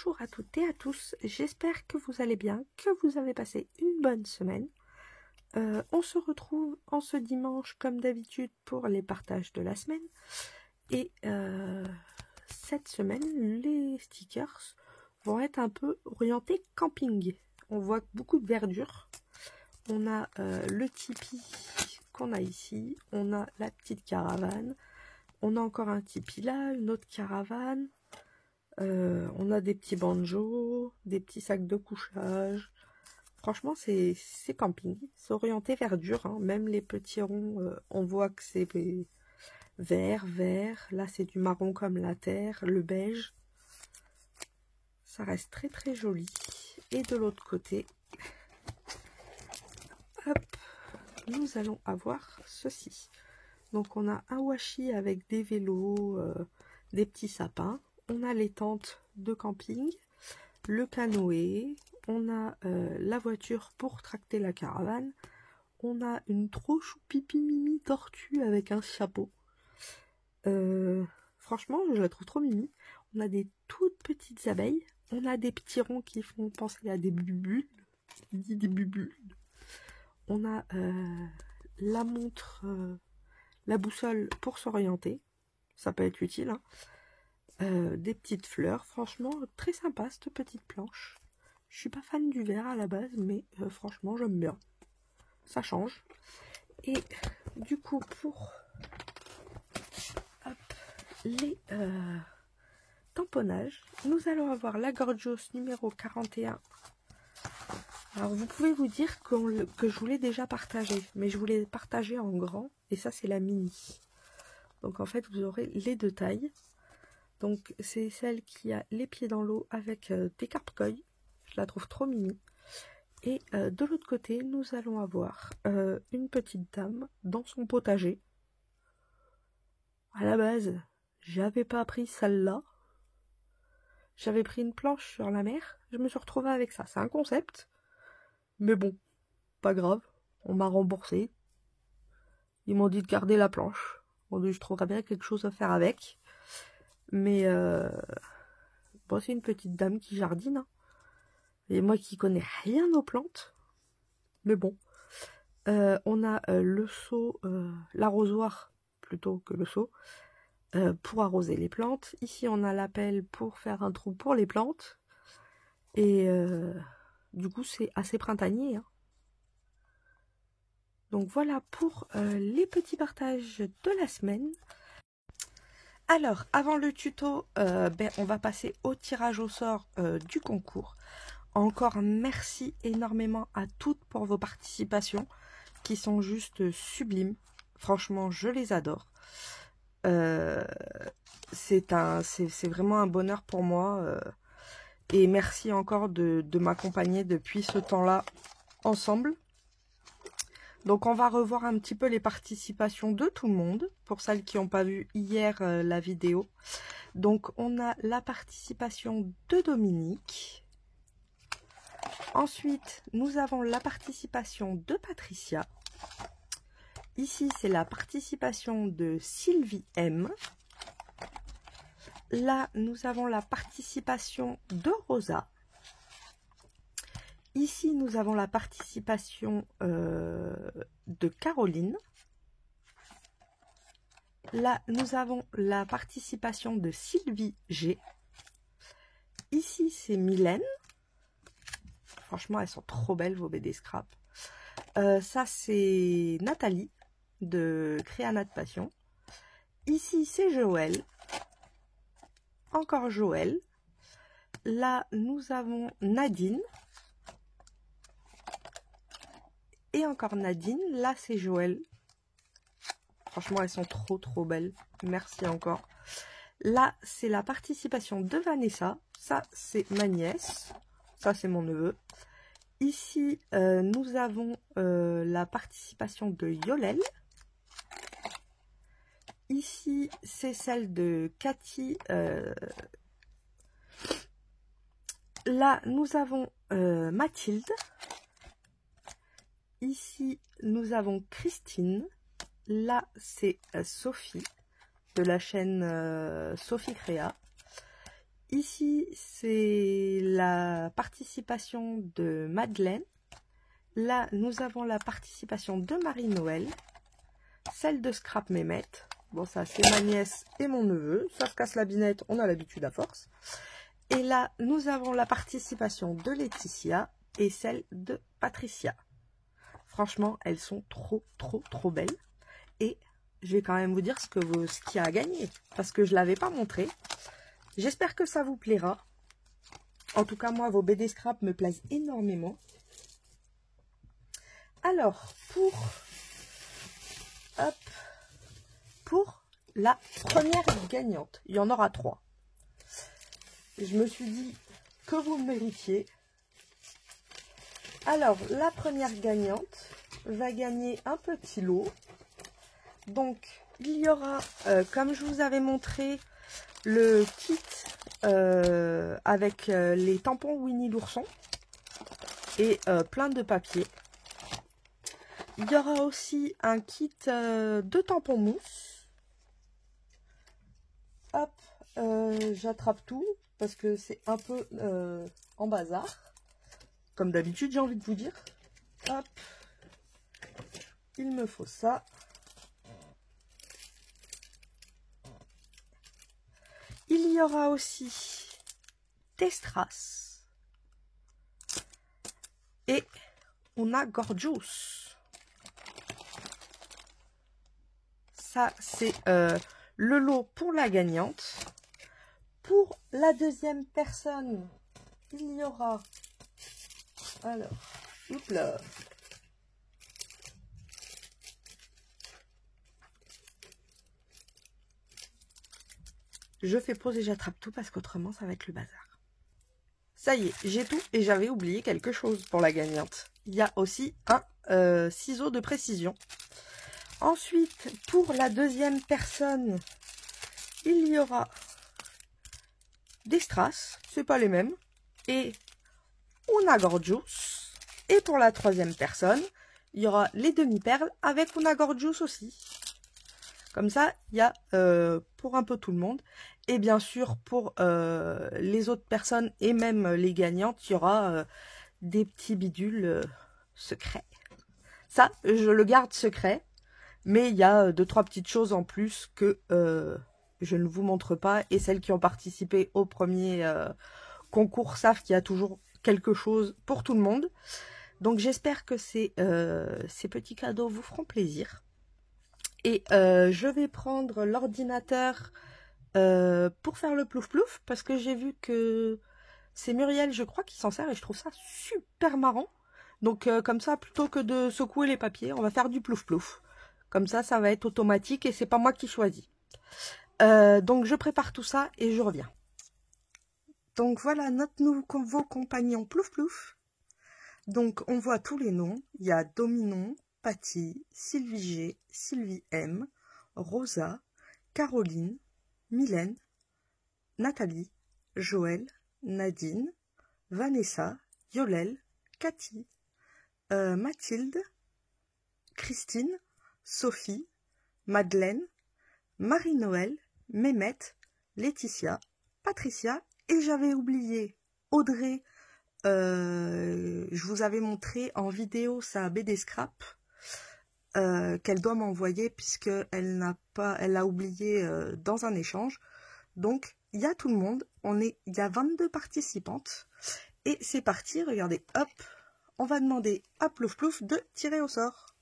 Bonjour à toutes et à tous, j'espère que vous allez bien, que vous avez passé une bonne semaine. On se retrouve en ce dimanche comme d'habitude pour les partages de la semaine. Et cette semaine, les stickers vont être un peu orientés camping. On voit beaucoup de verdure. On a le tipi qu'on a ici, on a la petite caravane, on a encore un tipi là, une autre caravane. On a des petits banjos, des petits sacs de couchage. Franchement, c'est camping. C'est orienté verdure. Hein. Même les petits ronds, on voit que c'est vert. Là, c'est du marron comme la terre, le beige. Ça reste très très joli. Et de l'autre côté, hop, nous allons avoir ceci. Donc, on a un washi avec des vélos, des petits sapins. On a les tentes de camping, le canoë, on a la voiture pour tracter la caravane, on a une trop choupipi mimi tortue avec un chapeau. Franchement, je la trouve trop mimi. On a des toutes petites abeilles, on a des petits ronds qui font penser à des bulles. Des bulles. On a la montre, la boussole pour s'orienter, ça peut être utile, hein. Des petites fleurs, franchement très sympa cette petite planche. Je suis pas fan du vert à la base, mais franchement j'aime bien, ça change. Et du coup pour les tamponnages, nous allons avoir la Gorgios numéro 41. Alors vous pouvez vous dire que je voulais déjà partager, mais je voulais partager en grand, et ça c'est la mini. Donc en fait vous aurez les deux tailles. Donc c'est celle qui a les pieds dans l'eau avec des carpe-coy. Je la trouve trop mimi. Et de l'autre côté, nous allons avoir une petite dame dans son potager. À la base, j'avais pas pris celle-là. J'avais pris une planche sur la mer. Je me suis retrouvée avec ça. C'est un concept. Mais bon, pas grave. On m'a remboursé. Ils m'ont dit de garder la planche. Bon, je trouverais bien quelque chose à faire avec. Mais bon, c'est une petite dame qui jardine. Hein. Et moi qui connais rien aux plantes. Mais bon. On a le seau, l'arrosoir plutôt que le seau, pour arroser les plantes. Ici, on a la pelle pour faire un trou pour les plantes. Et du coup, c'est assez printanier. Hein. Donc voilà pour les petits partages de la semaine. Alors, avant le tuto, on va passer au tirage au sort du concours. Encore merci énormément à toutes pour vos participations qui sont juste sublimes. Franchement, je les adore. C'est vraiment un bonheur pour moi. Et merci encore de m'accompagner depuis ce temps-là ensemble. Donc on va revoir un petit peu les participations de tout le monde, pour celles qui n'ont pas vu hier la vidéo. Donc on a la participation de Dominique. Ensuite, nous avons la participation de Patricia. Ici, c'est la participation de Sylvie M. Là, nous avons la participation de Rosa. Ici, nous avons la participation de Caroline. Là, nous avons la participation de Sylvie G. Ici, c'est Mylène. Franchement, elles sont trop belles, vos BD scrap. Ça, c'est Nathalie de Créanat de Passion. Ici, c'est Joël. Encore Joël. Là, nous avons Nadine. Et encore Nadine. Là, c'est Joël. Franchement, elles sont trop belles. Merci encore. Là, c'est la participation de Vanessa. Ça, c'est ma nièce. Ça, c'est mon neveu. Ici, nous avons la participation de Yolel. Ici, c'est celle de Cathy. Là, nous avons Mathilde. Ici, nous avons Christine. Là, c'est Sophie, de la chaîne Sophie Créa. ici, c'est la participation de Madeleine. Là, nous avons la participation de Marie-Noël. Celle de Scrap Mémette. Bon, ça, c'est ma nièce et mon neveu. Ça se casse la binette, on a l'habitude à force. Et là, nous avons la participation de Laetitia et celle de Patricia. Franchement, elles sont trop belles. Et je vais quand même vous dire ce qu'il y a à gagner. Parce que je ne l'avais pas montré. J'espère que ça vous plaira. En tout cas, moi, vos BD Scrap me plaisent énormément. Alors, pour la première gagnante, il y en aura 3. Je me suis dit que vous le méritiez. Alors, la première gagnante va gagner un petit lot. Donc, il y aura, comme je vous avais montré, le kit avec les tampons Winnie l'ourson et plein de papier. Il y aura aussi un kit de tampons mousse. Hop, j'attrape tout parce que c'est un peu en bazar. Comme d'habitude, j'ai envie de vous dire. Hop, il me faut ça. Il y aura aussi des strass. Et on a Gorgeous. Ça, c'est le lot pour la gagnante. Pour la deuxième personne, il y aura... Alors, oups là. Je fais pause et j'attrape tout parce qu'autrement, ça va être le bazar. Ça y est, j'ai tout et j'avais oublié quelque chose pour la gagnante. Il y a aussi un ciseau de précision. Ensuite, pour la deuxième personne, il y aura des strass, c'est pas les mêmes, et Una Gorgeous. Et pour la troisième personne, il y aura les demi-perles avec Una Gorgeous aussi. Comme ça, il y a pour un peu tout le monde. Et bien sûr, pour les autres personnes et même les gagnantes, il y aura des petits bidules secrets. Ça, je le garde secret. Mais il y a 2-3 petites choses en plus que je ne vous montre pas. Et celles qui ont participé au premier concours savent qu'il y a toujours quelque chose pour tout le monde. Donc j'espère que ces petits cadeaux vous feront plaisir. Et je vais prendre l'ordinateur pour faire le plouf plouf. Parce que j'ai vu que c'est Muriel, je crois, qui s'en sert. Et je trouve ça super marrant. Donc comme ça, plutôt que de secouer les papiers, on va faire du plouf plouf. Comme ça, ça va être automatique et c'est pas moi qui choisis. Donc, je prépare tout ça et je reviens. Donc, voilà notre nouveau compagnon plouf plouf. Donc, on voit tous les noms. Il y a Dominon, Patty, Sylvie G, Sylvie M, Rosa, Caroline, Mylène, Nathalie, Joël, Nadine, Vanessa, Yolel, Cathy, Mathilde, Christine, Sophie, Madeleine, Marie-Noël, Mémette, Laetitia, Patricia et j'avais oublié Audrey. Je vous avais montré en vidéo sa BD Scrap qu'elle doit m'envoyer puisque elle l'a oublié dans un échange. Donc il y a tout le monde. Il y a 22 participantes et c'est parti. Regardez, hop, on va demander à Plouf Plouf de tirer au sort.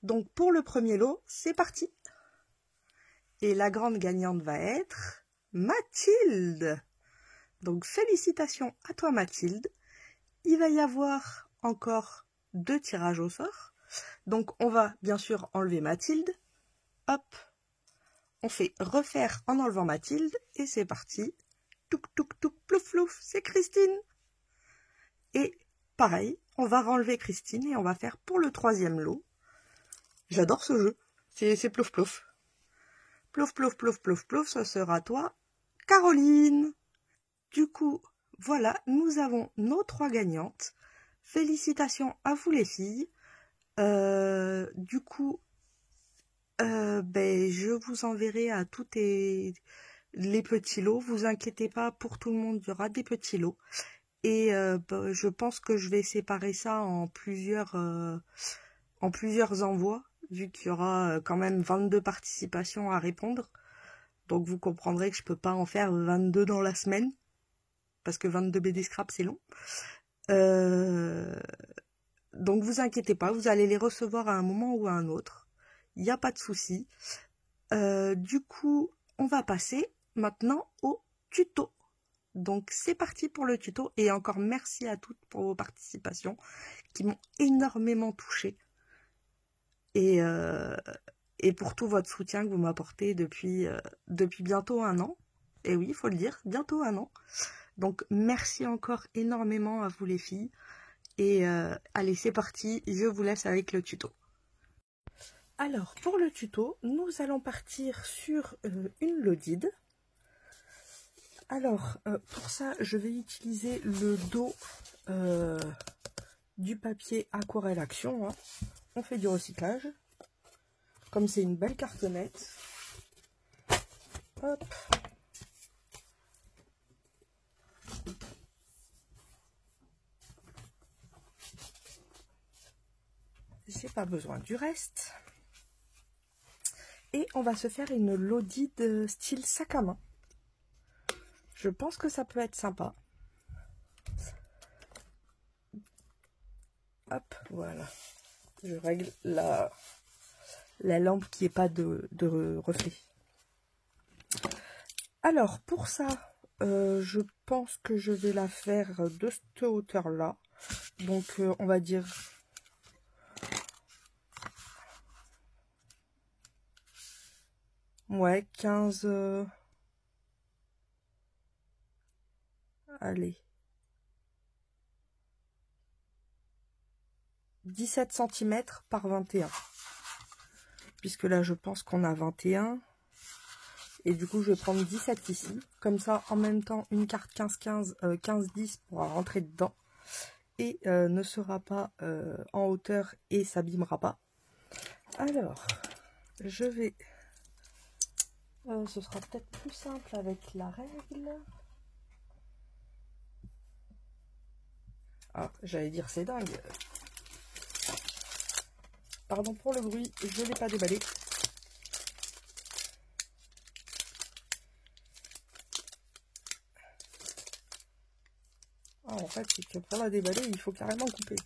Donc, pour le premier lot, c'est parti. Et la grande gagnante va être Mathilde. Donc, félicitations à toi, Mathilde. Il va y avoir encore 2 tirages au sort. Donc, on va bien sûr enlever Mathilde. Hop. On fait refaire en enlevant Mathilde. Et c'est parti. Touk, touk, touk, plouf, plouf. C'est Christine. Et pareil, on va renlever Christine et on va faire pour le 3e lot. J'adore ce jeu, c'est plouf plouf. Plouf plouf plouf plouf plouf, ce sera toi, Caroline. Du coup, voilà, nous avons nos 3 gagnantes. Félicitations à vous les filles. Du coup, je vous enverrai à toutes et les petits lots. Vous inquiétez pas, pour tout le monde, il y aura des petits lots. Et je pense que je vais séparer ça en plusieurs envois, vu qu'il y aura quand même 22 participations à répondre. Donc vous comprendrez que je peux pas en faire 22 dans la semaine, parce que 22 BD Scrap c'est long. Donc vous inquiétez pas, vous allez les recevoir à un moment ou à un autre. Il n'y a pas de souci. Du coup, on va passer maintenant au tuto. Donc c'est parti pour le tuto, et encore merci à toutes pour vos participations qui m'ont énormément touchée, et pour tout votre soutien que vous m'apportez depuis bientôt 1 an. Et oui, il faut le dire, bientôt 1 an. Donc merci encore énormément à vous les filles, et allez, c'est parti, je vous laisse avec le tuto. Alors pour le tuto, nous allons partir sur une Lodide. Alors, pour ça, je vais utiliser le dos du papier Aquarelle Action. Hein. On fait du recyclage. Comme c'est une belle cartonnette. Hop. J'ai pas besoin du reste. Et on va se faire une Lodide style sac à main. Je pense que ça peut être sympa. Hop, voilà. Je règle la lampe qui n'est pas de reflet. Alors, pour ça, je pense que je vais la faire de cette hauteur-là. Donc, on va dire... Ouais, 15... Allez. 17 cm par 21. Puisque là, je pense qu'on a 21. Et du coup, je vais prendre 17 ici. Comme ça, en même temps, une carte 15-15, 15-10 pourra rentrer dedans. Et ne sera pas en hauteur et s'abîmera pas. Alors, je vais... ce sera peut-être plus simple avec la règle. Ah, j'allais dire c'est dingue. Pardon pour le bruit, je ne l'ai pas déballé. Ah, en fait, c'est que pour la déballer, il faut carrément couper.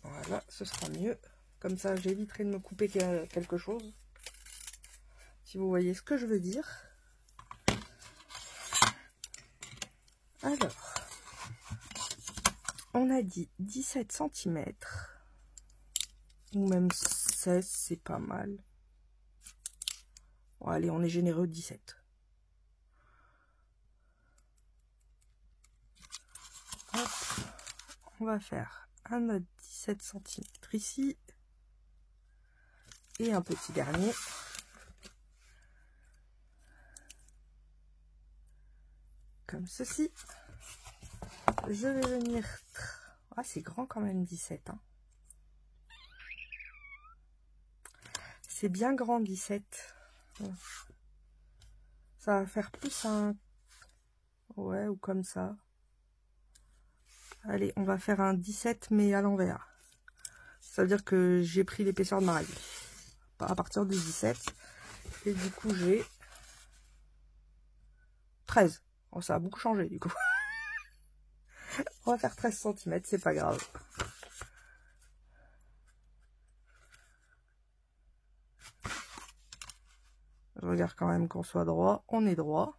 Voilà, ce sera mieux. Comme ça, j'éviterai de me couper quelque chose. Si vous voyez ce que je veux dire. Alors, on a dit 17 cm. Ou même 16, c'est pas mal. Bon, allez, on est généreux, 17. Hop, on va faire un autre 17 cm ici. Et un petit dernier. Comme ceci. Je vais venir... Ah, c'est grand quand même, 17. Hein. C'est bien grand, 17. Ça va faire plus un... Ouais, ou comme ça. Allez, on va faire un 17, mais à l'envers. Ça veut dire que j'ai pris l'épaisseur de ma règle. À partir du 17. Et du coup, j'ai 13. Oh, ça a beaucoup changé, du coup. On va faire 13 cm, c'est pas grave. Je regarde quand même qu'on soit droit. On est droit.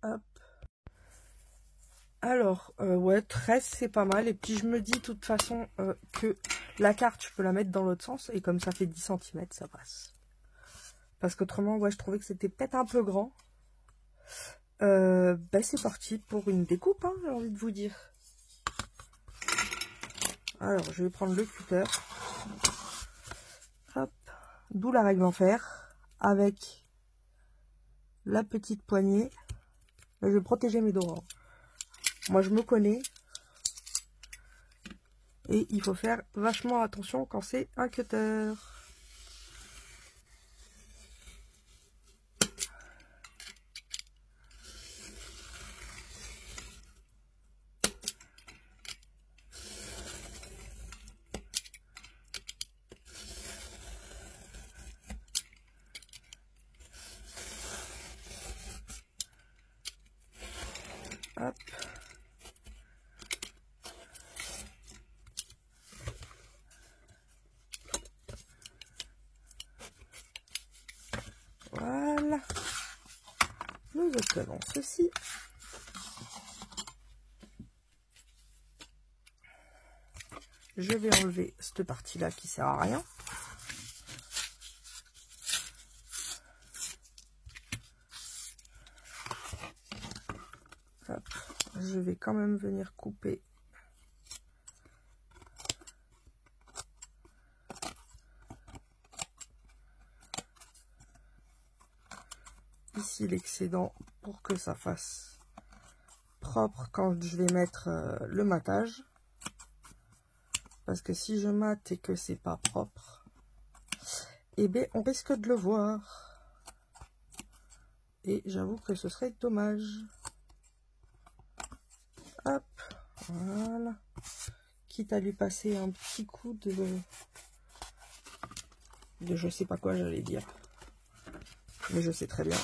Hop. Alors, ouais, 13 c'est pas mal. Et puis je me dis de toute façon que la carte, je peux la mettre dans l'autre sens. Et comme ça fait 10 cm, ça passe. Parce qu'autrement, ouais, je trouvais que c'était peut-être un peu grand. Bah, c'est parti pour une découpe, hein, j'ai envie de vous dire. Alors, je vais prendre le cutter. Hop. D'où la règle en fer. Avec la petite poignée. Là, je vais protéger mes doigts. Moi, je me connais. Et il faut faire vachement attention quand c'est un cutter. Hop. Voilà. Nous obtenons ceci. Je vais enlever cette partie-là qui sert à rien. Hop. Je vais quand même venir couper ici l'excédent pour que ça fasse propre quand je vais mettre le matage. Parce que si je mate et que c'est pas propre, eh bien on risque de le voir. Et j'avoue que ce serait dommage. Hop, voilà. Quitte à lui passer un petit coup de je sais pas quoi j'allais dire. Mais je sais très bien.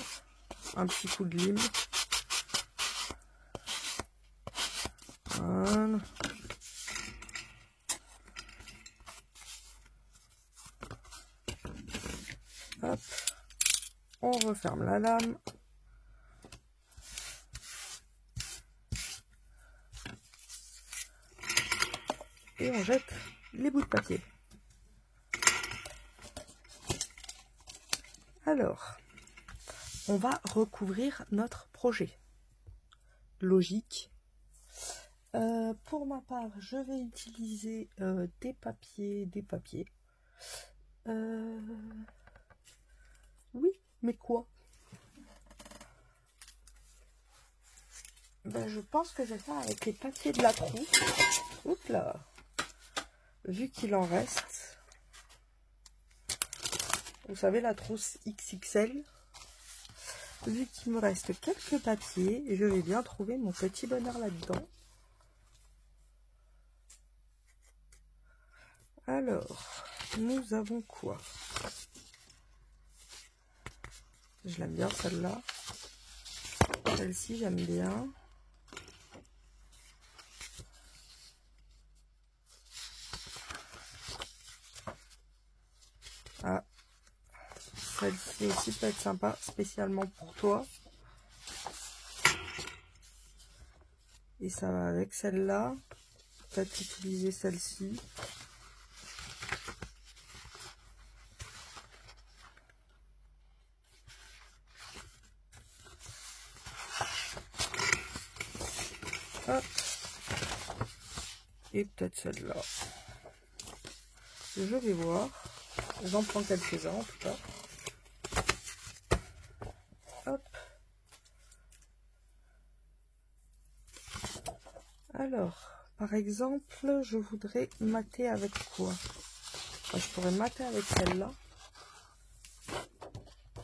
Un petit coup de lime. Voilà. Hop. On referme la lame. Et on jette les bouts de papier. Alors, on va recouvrir notre projet. Logique. Pour ma part, je vais utiliser des papiers. Oui, mais quoi? Ben, je pense que je vais faire avec les papiers de la trousse. Oups là. Vu qu'il en reste. Vous savez, la trousse XXL. Vu qu'il me reste quelques papiers, je vais bien trouver mon petit bonheur là-dedans. Alors, nous avons quoi? Je l'aime bien celle-là. Celle-ci, j'aime bien. Ah, celle-ci aussi peut être sympa, spécialement pour toi. Et ça va avec celle-là. Peut-être utiliser celle-ci. Hop. Et peut-être celle-là. Je vais voir. J'en prends quelques-uns en tout cas. Hop. Alors, par exemple, je voudrais mater avec quoi? Enfin, je pourrais mater avec celle-là.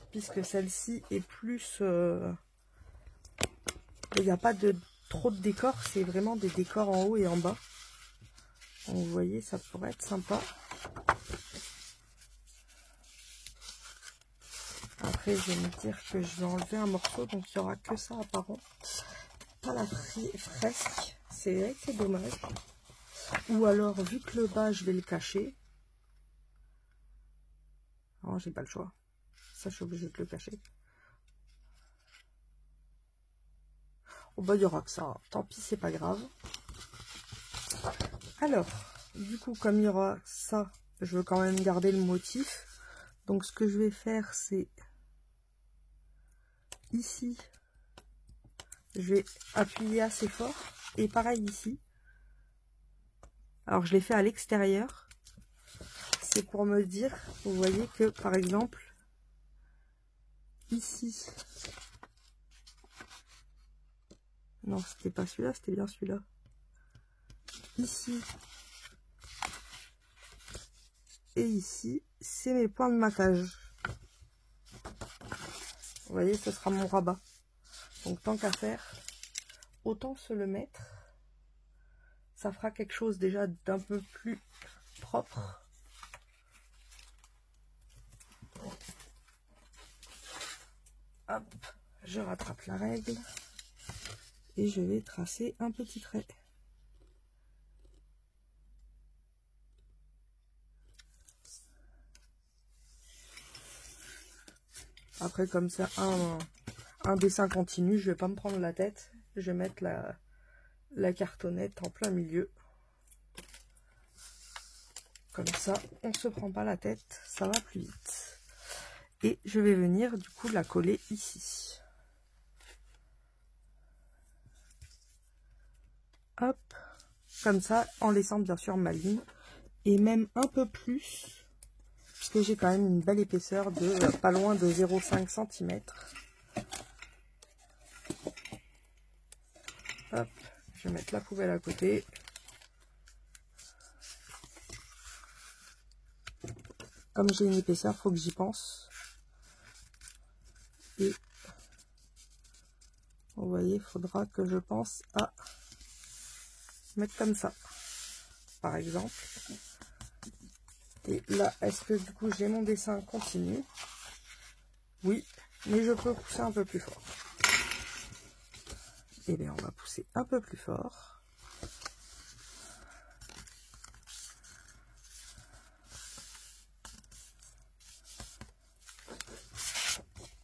Puisque celle-ci est plus... il n'y a pas de trop de décors, c'est vraiment des décors en haut et en bas. Donc, vous voyez, ça pourrait être sympa. Après, je vais me dire que je vais enlever un morceau, donc il n'y aura que ça apparent. Pas la fresque, c'est vrai que c'est dommage. Ou alors, vu que le bas, je vais le cacher. Non, j'ai pas le choix. Ça, je suis obligée de le cacher. Oh bah, il y aura que ça. Tant pis, c'est pas grave. Alors, du coup, comme il y aura ça, je veux quand même garder le motif. Donc, ce que je vais faire, c'est ici, je vais appuyer assez fort. Et pareil ici. Alors je l'ai fait à l'extérieur. C'est pour me dire, vous voyez que par exemple, ici, non c'était pas celui-là, c'était bien celui-là. Ici et ici, c'est mes points de matage. Vous voyez, ce sera mon rabat. Donc tant qu'à faire, autant se le mettre. Ça fera quelque chose déjà d'un peu plus propre. Hop, je rattrape la règle et je vais tracer un petit trait. Après comme ça, un dessin continu, je vais pas me prendre la tête. Je vais mettre la cartonnette en plein milieu. Comme ça, on se prend pas la tête, ça va plus vite. Et je vais venir du coup la coller ici. Hop, comme ça, en laissant bien sûr ma ligne. Et même un peu plus, puisque j'ai quand même une belle épaisseur de pas loin de 0,5 cm. Hop, je vais mettre la poubelle à côté. Comme j'ai une épaisseur, faut que j'y pense. Et vous voyez, il faudra que je pense à mettre comme ça, par exemple. Et là, est-ce que du coup j'ai mon dessin continu? Oui, mais je peux pousser un peu plus fort. Et bien, on va pousser un peu plus fort.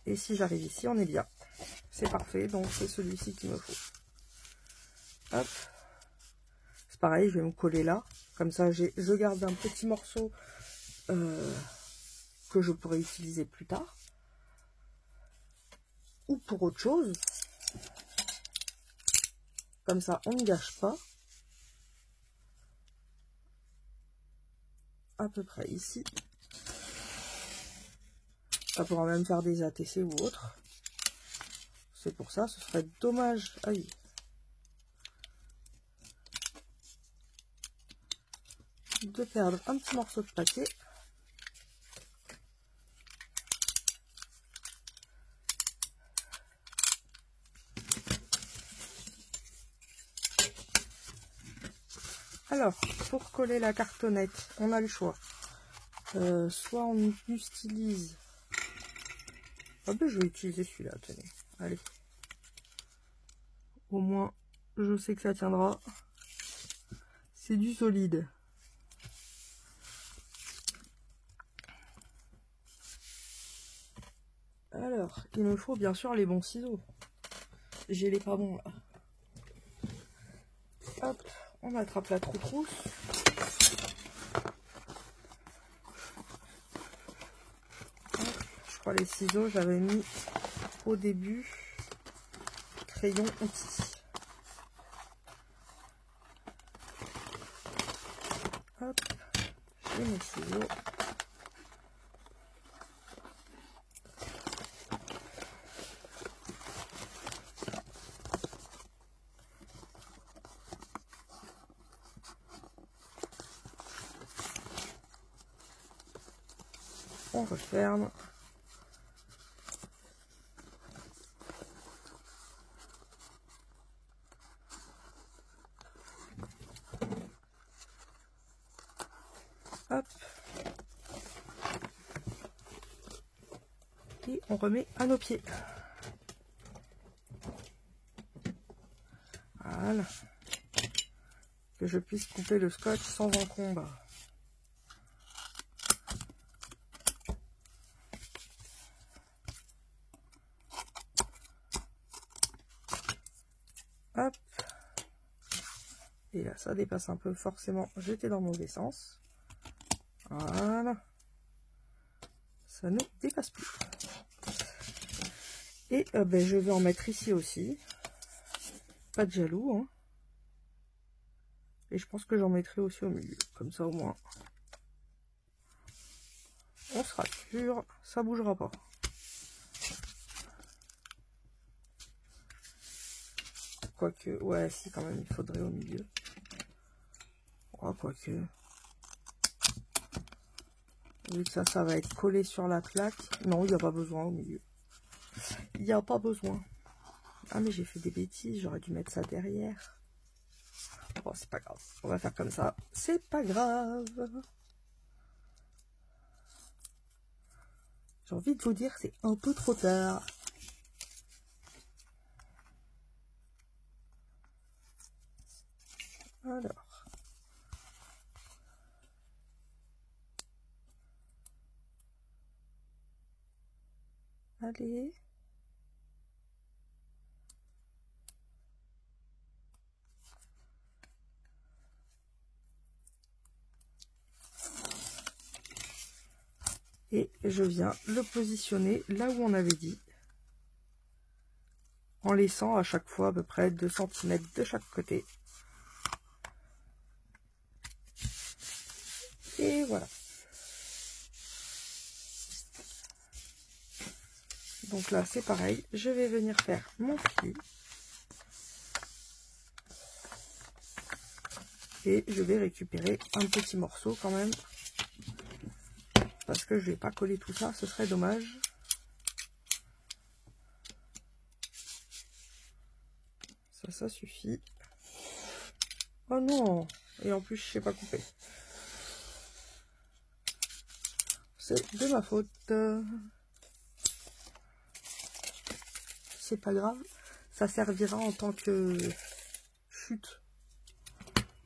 Et si j'arrive ici, on est bien. C'est parfait, donc c'est celui-ci qu'il me faut. Hop. C'est pareil, je vais me coller là. Comme ça, je garde un petit morceau que je pourrais utiliser plus tard. Ou pour autre chose. Comme ça, on ne gâche pas. À peu près ici. Ça pourra même faire des ATC ou autre. C'est pour ça, ce serait dommage. Aïe. De perdre un petit morceau de papier. Alors, pour coller la cartonnette, on a le choix. Soit on utilise... Ah ben, je vais utiliser celui-là, tenez. Allez. Au moins, je sais que ça tiendra. C'est du solide. Alors, il me faut bien sûr les bons ciseaux. J'ai les pas bons là. Hop, on attrape la trousse. Je crois les ciseaux, j'avais mis au début crayon outil. Hop, j'ai mes ciseaux. On referme. Hop. Et on remet à nos pieds. Voilà. Que je puisse couper le scotch sans encombre. Hop. Et là, ça dépasse un peu, forcément, j'étais dans le mauvais sens. Voilà. Ça ne dépasse plus. Et ben, je vais en mettre ici aussi. Pas de jaloux, hein. Et je pense que j'en mettrai aussi au milieu. Comme ça au moins. On sera sûr, ça bougera pas. Quoique, ouais, si quand même, il faudrait au milieu. Oh, quoique. Vu que ça va être collé sur la plaque. Non, il n'y a pas besoin au milieu. Il n'y a pas besoin. Ah, mais j'ai fait des bêtises, j'aurais dû mettre ça derrière. Bon, c'est pas grave. On va faire comme ça. C'est pas grave. J'ai envie de vous dire que c'est un peu trop tard. Alors. Allez. Et je viens le positionner là où on avait dit. En laissant à chaque fois à peu près 2 cm de chaque côté. Et voilà. Donc là, c'est pareil. Je vais venir faire mon pli. Et je vais récupérer un petit morceau quand même. Parce que je vais pas coller tout ça, ce serait dommage. Ça suffit. Oh non! Et en plus, je sais pas couper. C'est de ma faute. C'est pas grave. Ça servira en tant que chute.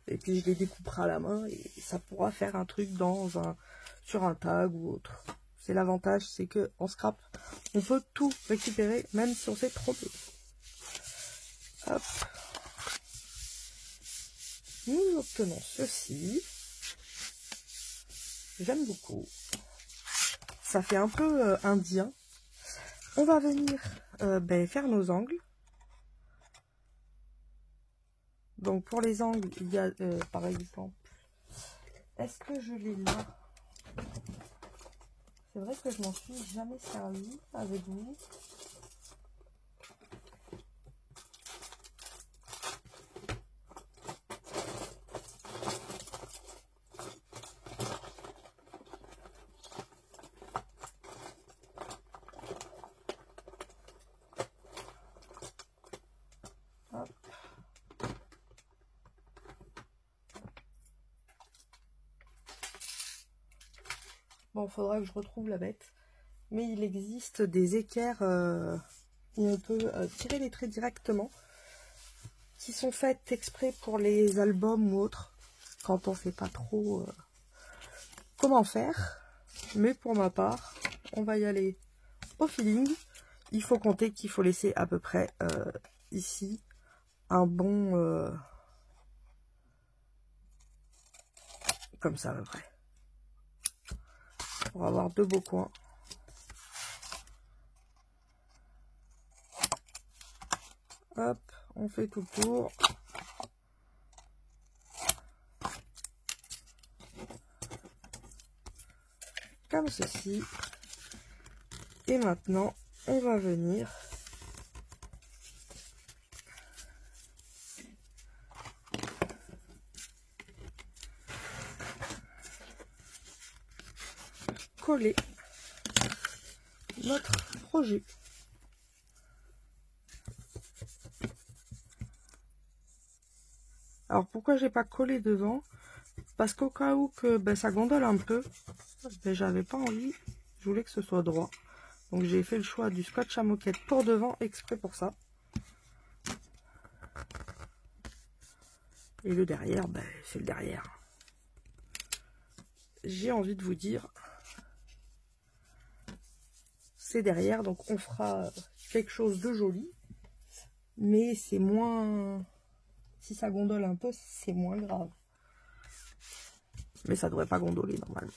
Et puis je les découperai à la main et ça pourra faire un truc sur un tag ou autre. C'est l'avantage, c'est que en scrap, on peut tout récupérer, même si on s'est trompé. Hop. Nous obtenons ceci. J'aime beaucoup. Ça fait un peu indien. On va venir faire nos angles. Donc pour les angles, il y a par exemple, est-ce que je l'ai là? C'est vrai que je m'en suis jamais servi avec vous. Hop. Bon, il faudra que je retrouve la bête. Mais il existe des équerres où on peut tirer les traits directement, qui sont faites exprès pour les albums ou autres, quand on ne sait pas trop comment faire. Mais pour ma part, on va y aller au feeling. Il faut compter qu'il faut laisser à peu près ici un bon... comme ça à peu près. Pour avoir de beaux coins. Hop, on fait tout le tour. Comme ceci. Et maintenant, on va venir coller notre projet. Alors pourquoi j'ai pas collé devant? Parce qu'au cas où que ça gondole un peu, j'avais pas envie, je voulais que ce soit droit. Donc j'ai fait le choix du scotch à moquette pour devant, exprès pour ça. Et le derrière, c'est le derrière. J'ai envie de vous dire, c'est derrière, donc on fera quelque chose de joli. Mais c'est moins... Si ça gondole un peu, c'est moins grave. Mais ça devrait pas gondoler normalement.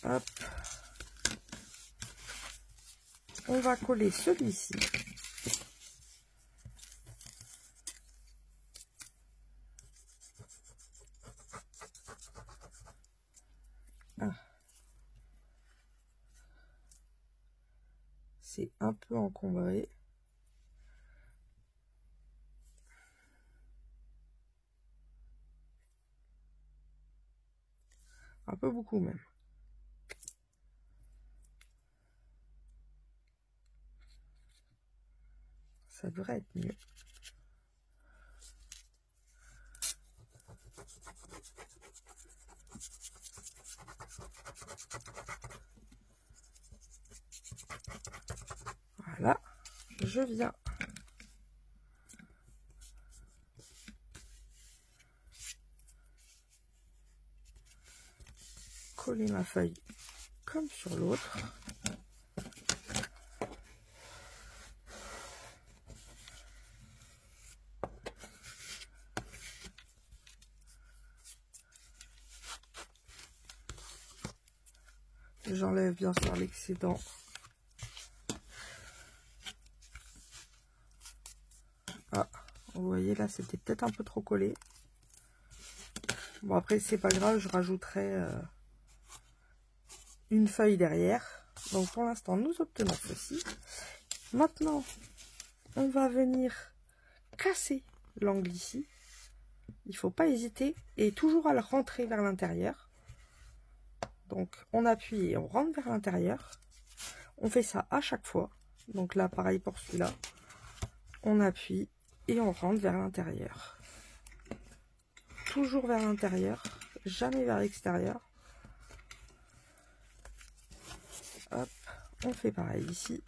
Hop. on va coller celui-ci. C'est un peu encombré. Un peu beaucoup même. Ça devrait être mieux. Voilà, je viens coller ma feuille comme sur l'autre. J'enlève bien sûr l'excédent. Ah, vous voyez là, c'était peut-être un peu trop collé. Bon, après, c'est pas grave, je rajouterai une feuille derrière. Donc, pour l'instant, nous obtenons ceci. Maintenant, on va venir casser l'angle ici. Il ne faut pas hésiter et toujours à le rentrer vers l'intérieur. Donc, on appuie et on rentre vers l'intérieur. On fait ça à chaque fois. Donc là, pareil pour celui-là. On appuie et on rentre vers l'intérieur. Toujours vers l'intérieur, jamais vers l'extérieur. Hop, on fait pareil ici.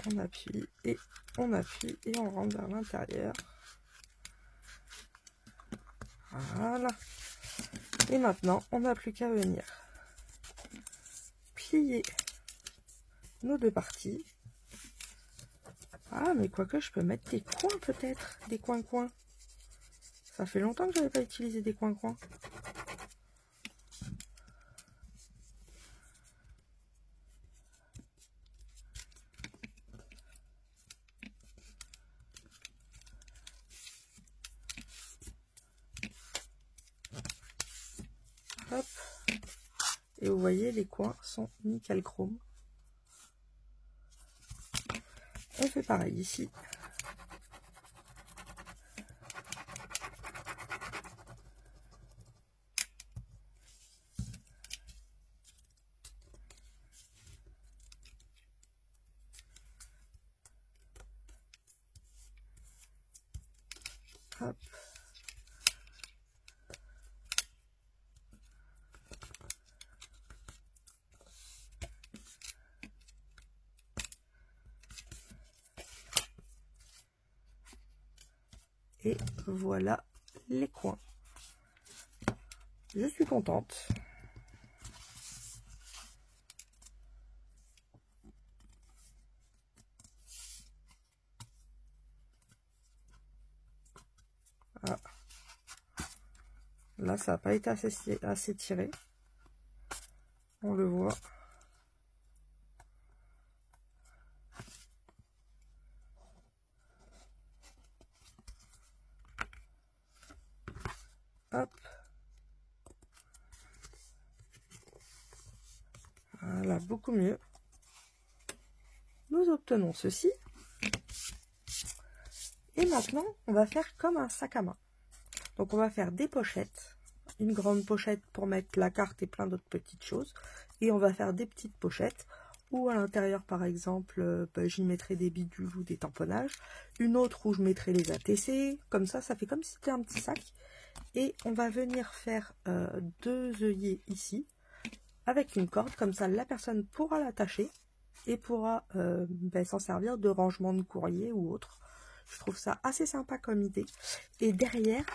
On appuie et on rentre vers l'intérieur. Voilà. Et maintenant, on n'a plus qu'à venir plier nos deux parties. Ah, mais quoique, je peux mettre des coins peut-être, des coins-coins. Ça fait longtemps que je n'avais pas utilisé des coins-coins. Hop. Et vous voyez, les coins sont nickel chrome. On fait pareil ici. Hop. Et voilà les coins. Je suis contente. Ah. Là, ça n'a pas été assez tiré. On le voit. Hop. Voilà, beaucoup mieux. Nous obtenons ceci. Et maintenant, on va faire comme un sac à main. Donc, on va faire des pochettes. Une grande pochette pour mettre la carte et plein d'autres petites choses. Et on va faire des petites pochettes. Ou à l'intérieur, par exemple, j'y mettrai des bidules ou des tamponnages. Une autre où je mettrai les ATC. Comme ça, ça fait comme si c'était un petit sac. Et on va venir faire deux œillets ici. Avec une corde. Comme ça, la personne pourra l'attacher. Et pourra s'en servir de rangement de courrier ou autre. Je trouve ça assez sympa comme idée. Et derrière,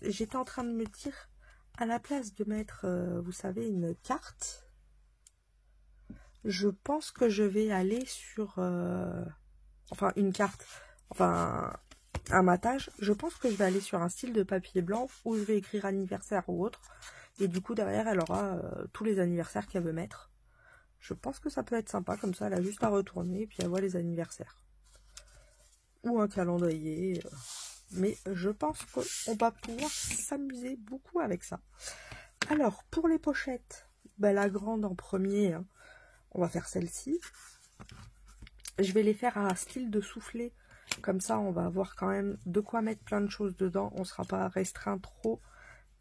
j'étais en train de me dire, à la place de mettre, vous savez, une carte, je pense que je vais aller sur... enfin, une carte, enfin, un matage. Je pense que je vais aller sur un style de papier blanc où je vais écrire anniversaire ou autre. Et du coup, derrière, elle aura tous les anniversaires qu'elle veut mettre. Je pense que ça peut être sympa, comme ça, elle a juste à retourner, et puis elle voit les anniversaires. Ou un calendrier. Mais je pense qu'on va pouvoir s'amuser beaucoup avec ça. Alors, pour les pochettes, ben, la grande en premier, hein, on va faire celle-ci. Je vais les faire à style de soufflet. Comme ça, on va avoir quand même de quoi mettre plein de choses dedans. On ne sera pas restreint trop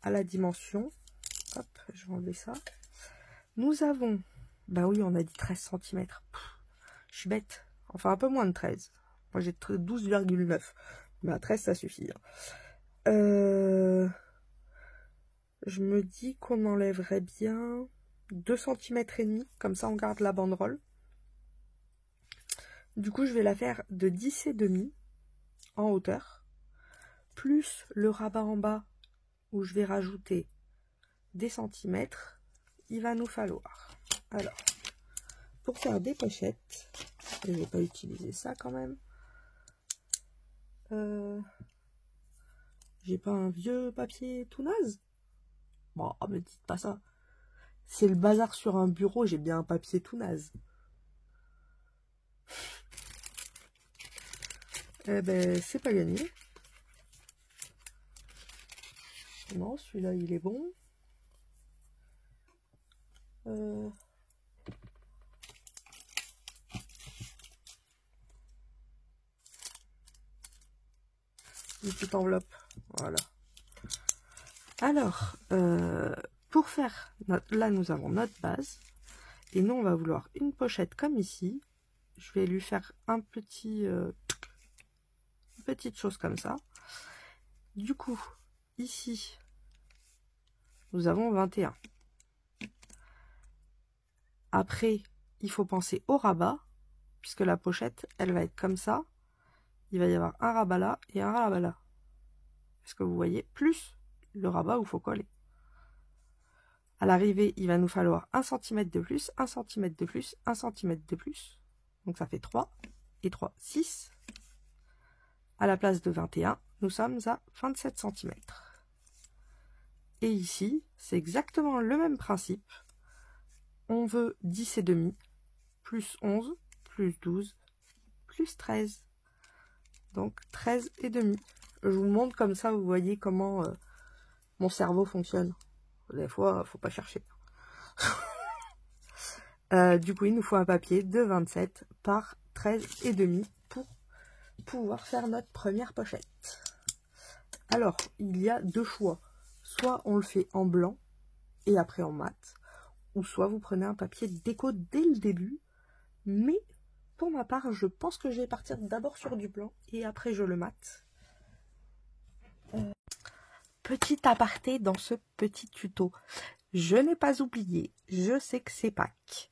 à la dimension. Hop, je vais enlever ça. Nous avons... Bah oui, on a dit 13 cm. Je suis bête. Enfin, un peu moins de 13. Moi, j'ai 12,9. Mais à 13, ça suffit. Je me dis qu'on enlèverait bien 2 cm et demi. Comme ça, on garde la banderole. Du coup, je vais la faire de 10,5 en hauteur. Plus le rabat en bas où je vais rajouter des centimètres. Il va nous falloir. Alors, pour faire des pochettes, je ne vais pas utiliser ça quand même. J'ai pas un vieux papier tout naze? Bon, me dites pas ça. C'est le bazar sur un bureau, j'ai bien un papier tout naze. Eh ben, c'est pas gagné. Non, celui-là, il est bon. Une petite enveloppe. Voilà. Alors, pour faire... Là, nous avons notre base. Et nous, on va vouloir une pochette comme ici. Je vais lui faire un petit... une petite chose comme ça. Du coup, ici, nous avons 21. Après, il faut penser au rabat, puisque la pochette, elle va être comme ça. Il va y avoir un rabat là et un rabat là. Est-ce que vous voyez? Plus le rabat où il faut coller. À l'arrivée, il va nous falloir 1 cm de plus, 1 cm de plus, 1 cm de plus. Donc ça fait 3 et 3, 6. À la place de 21, nous sommes à 27 cm. Et ici, c'est exactement le même principe. On veut 10,5, plus 11, plus 12, plus 13. Donc 13,5. Je vous montre comme ça, vous voyez comment mon cerveau fonctionne. Des fois, faut pas chercher. Du coup, il nous faut un papier de 27 par 13,5 pour pouvoir faire notre première pochette. Alors, il y a deux choix. Soit on le fait en blanc et après en mat, ou soit vous prenez un papier déco dès le début. Mais pour ma part, je pense que je vais partir d'abord sur du blanc et après je le mate. Petit aparté dans ce petit tuto. Je n'ai pas oublié, je sais que c'est Pâques.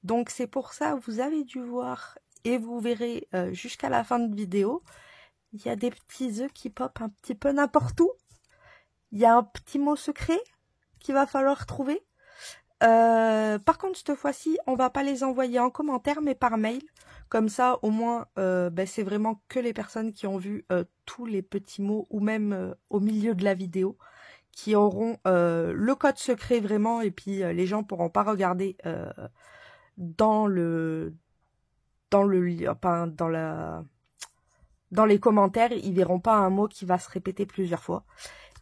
Donc c'est pour ça, vous avez dû voir, et vous verrez jusqu'à la fin de vidéo, il y a des petits œufs qui popent un petit peu n'importe où. Il y a un petit mot secret qu'il va falloir trouver. Par contre, cette fois-ci, on va pas les envoyer en commentaire, mais par mail. Comme ça, au moins, c'est vraiment que les personnes qui ont vu tous les petits mots, ou même au milieu de la vidéo, qui auront le code secret vraiment, et puis les gens pourront pas regarder dans les commentaires, ils verront pas un mot qui va se répéter plusieurs fois.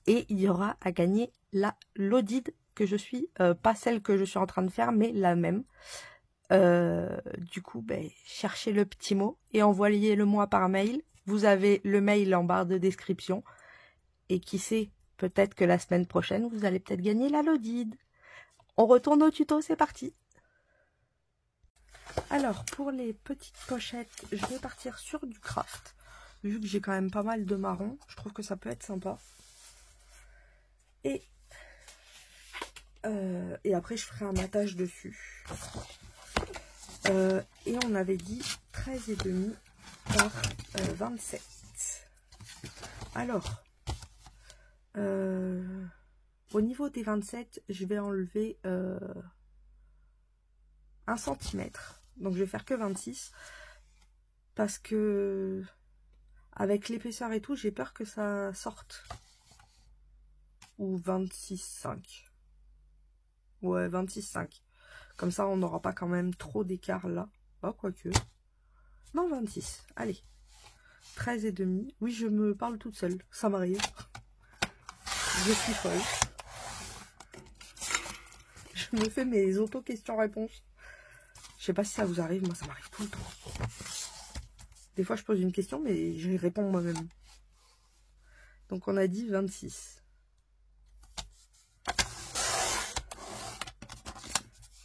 Et il y aura à gagner la Lodide que je suis, pas celle que je suis en train de faire, mais la même. Du coup, cherchez le petit mot et envoyez-le moi par mail. Vous avez le mail en barre de description. Et qui sait, peut-être que la semaine prochaine, vous allez peut-être gagner la Lodide. On retourne au tuto, c'est parti. Alors, pour les petites pochettes, je vais partir sur du craft. Vu que j'ai quand même pas mal de marron, je trouve que ça peut être sympa. Et après, je ferai un matage dessus. Et on avait dit 13,5 par 27. Alors, au niveau des 27, je vais enlever 1 cm. Donc, je vais faire que 26. Parce que, avec l'épaisseur et tout, j'ai peur que ça sorte. Ou 26,5. Ouais, 26,5. Comme ça, on n'aura pas quand même trop d'écart là. Oh, quoique. Non, 26. Allez. 13,5. Oui, je me parle toute seule. Ça m'arrive. Je suis folle. Je me fais mes auto-questions-réponses. Je sais pas si ça vous arrive. Moi, ça m'arrive tout le temps. Des fois, je pose une question, mais je réponds moi-même. Donc, on a dit 26.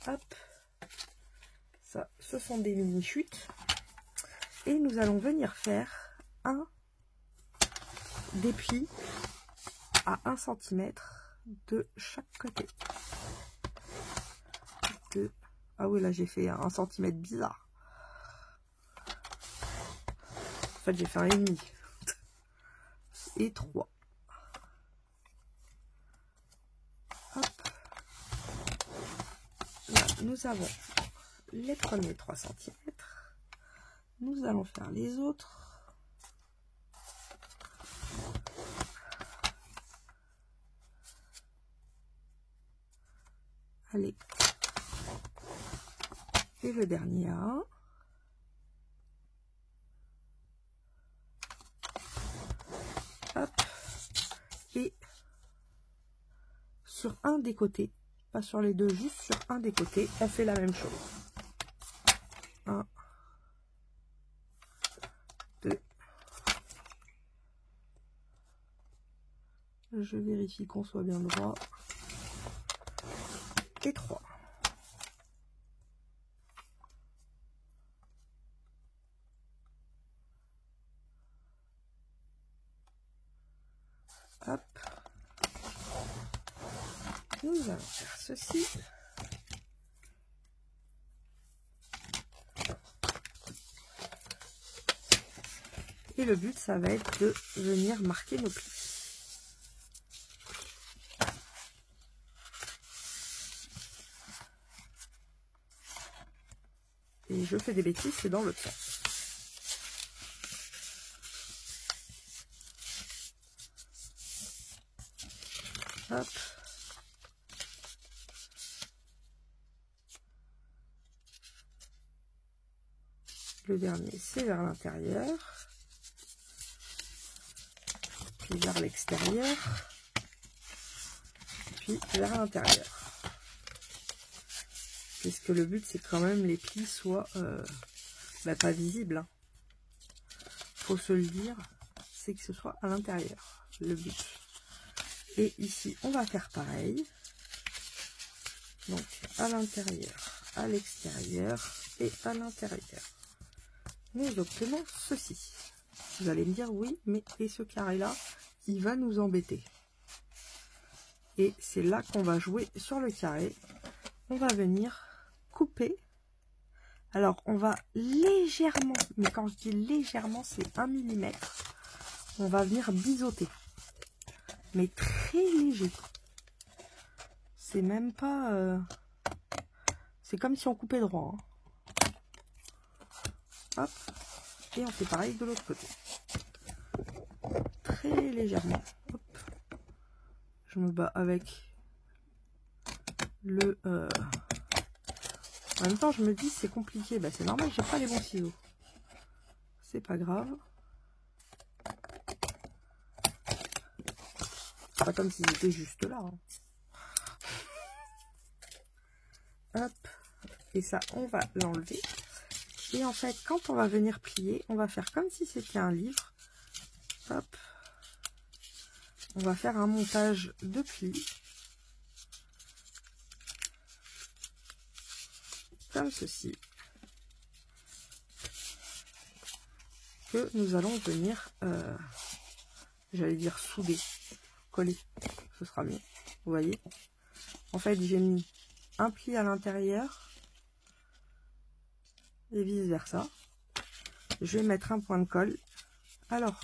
Hop. Ça, ce sont des mini-chutes. Et nous allons venir faire des plis à 1 cm de chaque côté. Ah oui, là, j'ai fait un 1 cm bizarre. En fait, j'ai fait 1,5. Et 3. Hop. Là, nous avons les premiers 3 cm. Nous allons faire les autres. Allez. Et le dernier 1. Hop. Et sur un des côtés, pas sur les deux, juste sur un des côtés, on fait la même chose. 1, 2. Je vérifie qu'on soit bien droit. Et 3. Hop. Nous allons faire ceci. Et le but, ça va être de venir marquer nos plis. Et je fais des bêtises, c'est dans l'autre sens. Hop. Le dernier, c'est vers l'intérieur. Puis vers l'extérieur. Puis vers l'intérieur. Puisque le but, c'est quand même les plis soient pas visibles. Hein. Faut se le dire, c'est que ce soit à l'intérieur, le but. Et ici, on va faire pareil. Donc, à l'intérieur, à l'extérieur et à l'intérieur. Nous obtenons ceci. Vous allez me dire, oui, mais et ce carré-là, il va nous embêter. Et c'est là qu'on va jouer sur le carré. On va venir couper. Alors, on va légèrement, mais quand je dis légèrement, c'est 1 mm. On va venir biseauter. Mais très léger. C'est même pas... C'est comme si on coupait droit. Hein. Hop. Et on fait pareil de l'autre côté. Très légèrement. Hop. Je me bats avec le... En même temps, je me dis, c'est compliqué. Bah, c'est normal, j'ai pas les bons ciseaux. C'est pas grave. C'est pas comme s'ils étaient juste là. Hein. Hop. Et ça, on va l'enlever. Et en fait, quand on va venir plier, on va faire comme si c'était un livre. Hop. On va faire un montage de plis. Comme ceci. Que nous allons venir, j'allais dire souder, coller. Ce sera mieux. Vous voyez? En fait, j'ai mis un pli à l'intérieur. Et vice versa. Je vais mettre un point de colle. Alors,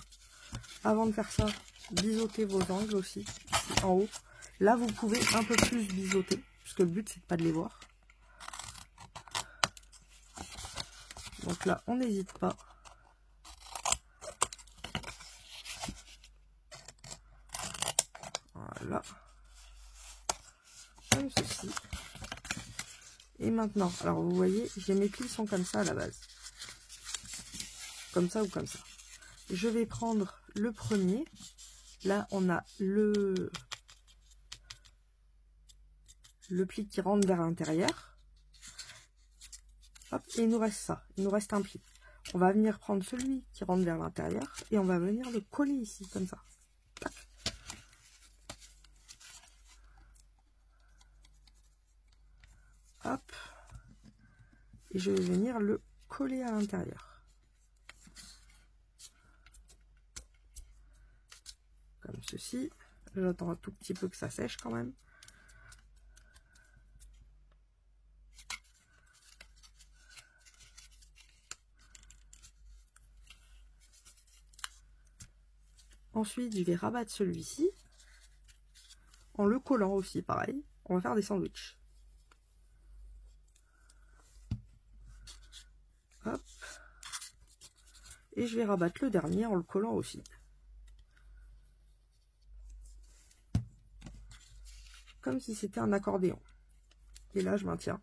avant de faire ça, biseautez vos angles aussi, ici, en haut. Là, vous pouvez un peu plus biseauter, puisque le but, c'est de pas de les voir. Donc là, on n'hésite pas. Voilà. comme ceci. Et maintenant, alors vous voyez, j'ai mes plis sont comme ça à la base. Comme ça ou comme ça. Je vais prendre le premier. Là, on a le pli qui rentre vers l'intérieur. Hop, et il nous reste ça. Il nous reste un pli. On va venir prendre celui qui rentre vers l'intérieur et on va venir le coller ici, comme ça. Tac. Hop. Et je vais venir le coller à l'intérieur. Comme ceci. J'attends un tout petit peu que ça sèche quand même. Ensuite, je vais rabattre celui-ci en le collant aussi, pareil. On va faire des sandwichs. Hop. Et je vais rabattre le dernier en le collant aussi. Comme si c'était un accordéon. Et là, je maintiens.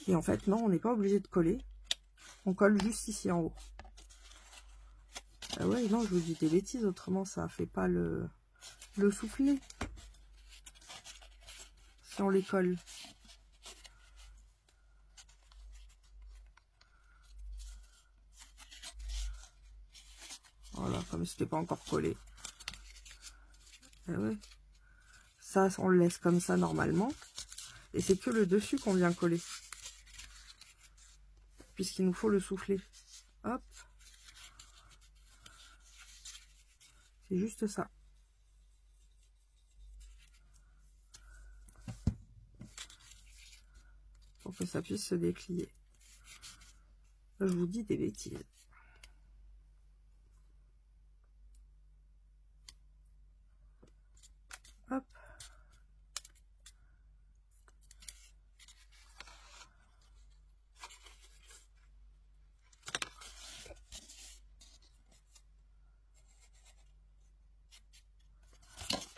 Et en fait, non, on n'est pas obligé de coller. On colle juste ici en haut. Ah ouais, non, je vous dis des bêtises, autrement ça fait pas le soufflet. Si on les colle. Voilà, comme c'était pas encore collé. Ah ouais. Ça, on le laisse comme ça normalement. Et c'est que le dessus qu'on vient coller. Puisqu'il nous faut le souffler. Hop. C'est juste ça. Pour que ça puisse se déplier. Là, je vous dis des bêtises. Hop.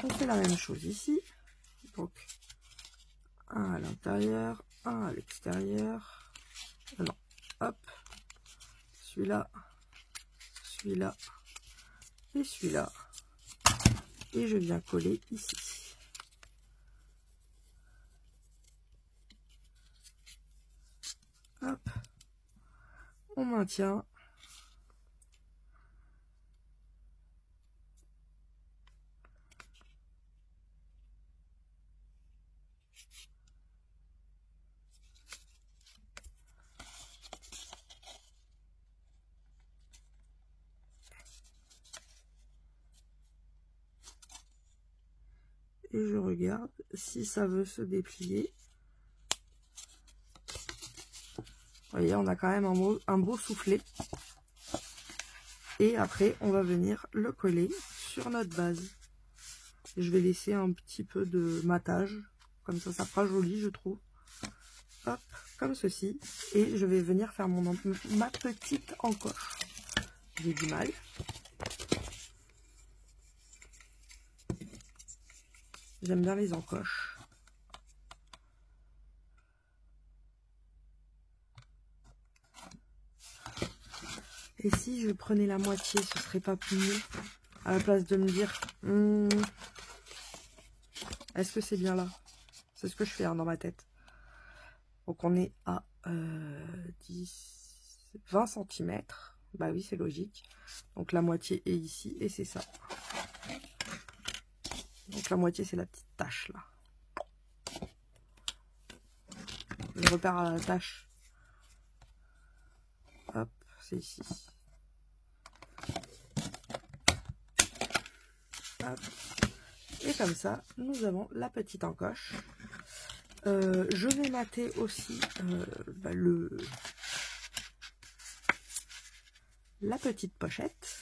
On fait la même chose ici. Donc, un à l'intérieur, un à l'extérieur. Non, hop. Celui-là, celui-là et celui-là. Et je viens coller ici. Hop. On maintient. Et je regarde si ça veut se déplier. Vous voyez, on a quand même un beau soufflet. Et après, on va venir le coller sur notre base. Je vais laisser un petit peu de matage. Comme ça fera joli, je trouve. Hop, comme ceci. Et je vais venir faire ma petite encoche. J'ai du mal. J'aime bien les encoches. Et si je prenais la moitié, ce serait pas plus mieux? À la place de me dire, est-ce que c'est bien là? C'est ce que je fais hein, dans ma tête. Donc on est à 20 cm. Bah oui, c'est logique. Donc la moitié est ici et c'est ça. Donc la moitié, c'est la petite tache là. Je repère à la tache. Hop, c'est ici. Hop. Et comme ça, nous avons la petite encoche. Je vais mater aussi la petite pochette.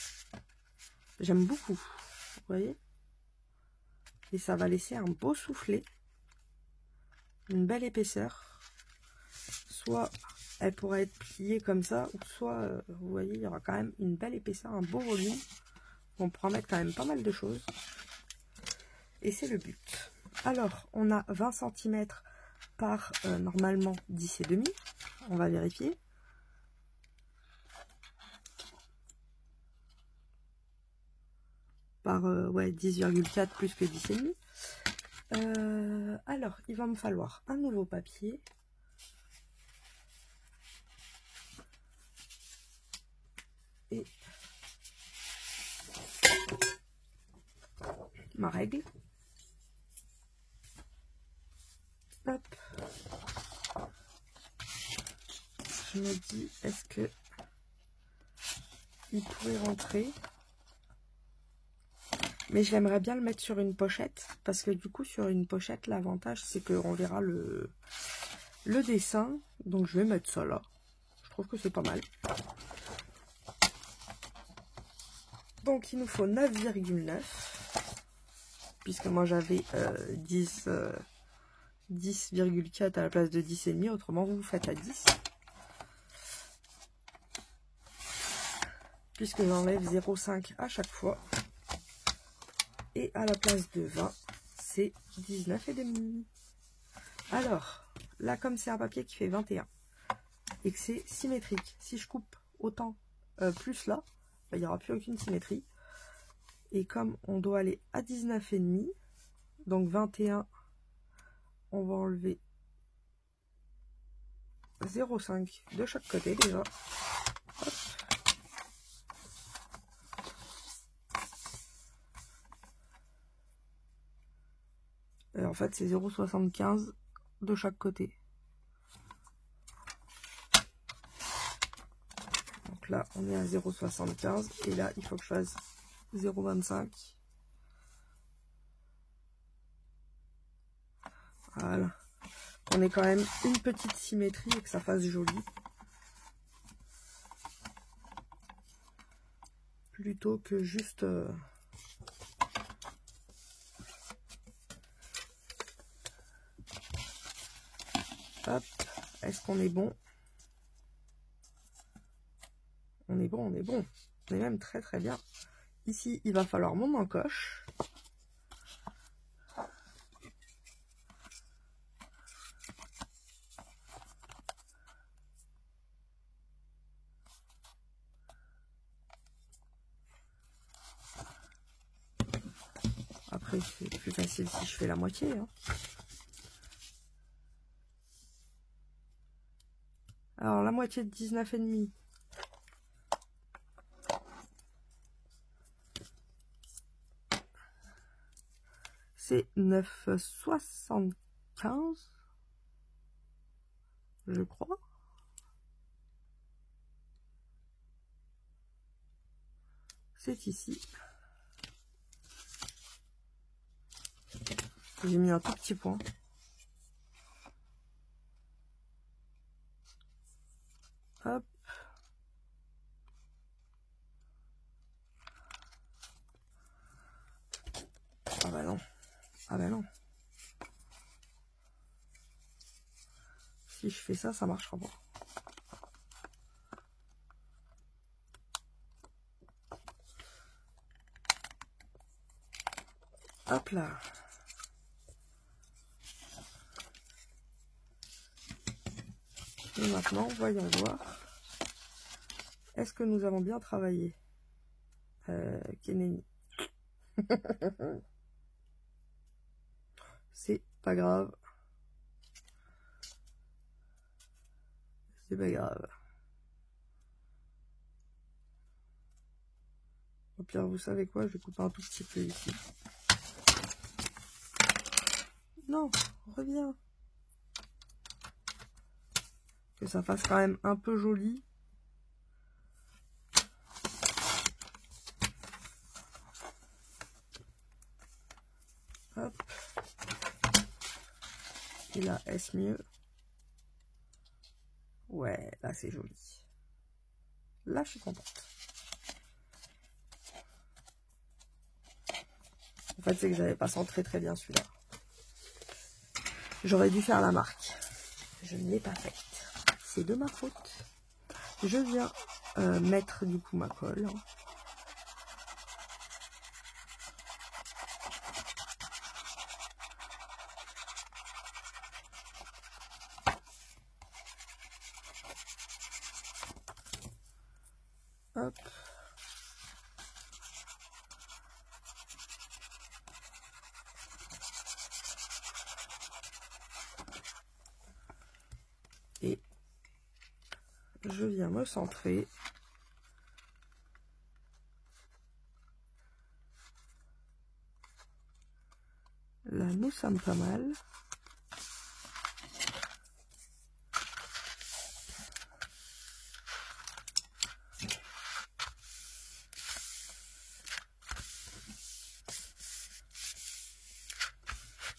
J'aime beaucoup, vous voyez. Et ça va laisser un beau soufflet, une belle épaisseur. Soit elle pourrait être pliée comme ça, ou soit, vous voyez, il y aura quand même une belle épaisseur, un beau volume. On pourra mettre quand même pas mal de choses. Et c'est le but. Alors, on a 20 cm par normalement 10,5. On va vérifier. Par ouais, 10,4 plus que 10,5. Alors, il va me falloir un nouveau papier. Et ma règle. Hop. Je me dis, est-ce que il pourrait rentrer? Mais j'aimerais bien le mettre sur une pochette, parce que du coup, sur une pochette, l'avantage, c'est qu'on verra le dessin. Donc, je vais mettre ça là. Je trouve que c'est pas mal. Donc, il nous faut 9,9. Puisque moi, j'avais 10,4 à la place de 10,5. Autrement, vous faites à 10. Puisque j'enlève 0,5 à chaque fois. Et à la place de 20, c'est 19,5. Alors, là, comme c'est un papier qui fait 21 et que c'est symétrique, si je coupe autant plus là, il n'y aura plus aucune symétrie. Et comme on doit aller à 19,5, donc 21, on va enlever 0,5 de chaque côté déjà. Hop. Et en fait, c'est 0,75 de chaque côté. Donc là, on est à 0,75 et là, il faut que je fasse 0,25. Voilà. On ait quand même une petite symétrie et que ça fasse joli. Plutôt que juste... Hop. Est-ce qu'on est bon? On est bon, on est bon. On est même très très bien. Ici, il va falloir mon encoche. Après, c'est plus facile si je fais la moitié. Hein. Alors, la moitié de 19,5. C'est 9,75. Je crois. C'est ici. J'ai mis un tout petit point. Hop. Ah bah non. Ah bah non. Si je fais ça, ça marchera pas. Hop là. Et maintenant, voyons voir. Est-ce que nous avons bien travaillé Keneni. C'est pas grave. C'est pas grave. Au pire, vous savez quoi? Je vais couper un tout petit peu ici. Non, reviens. Que ça fasse quand même un peu joli. Hop. Et là, est-ce mieux? Ouais, là c'est joli. Là, je suis contente. En fait, c'est que j'avais pas centré très bien celui-là. J'aurais dû faire la marque. Je ne l'ai pas faite. C'est de ma faute. Je viens mettre du coup ma colle. Hop. Et je viens me centrer. Là, nous sommes pas mal.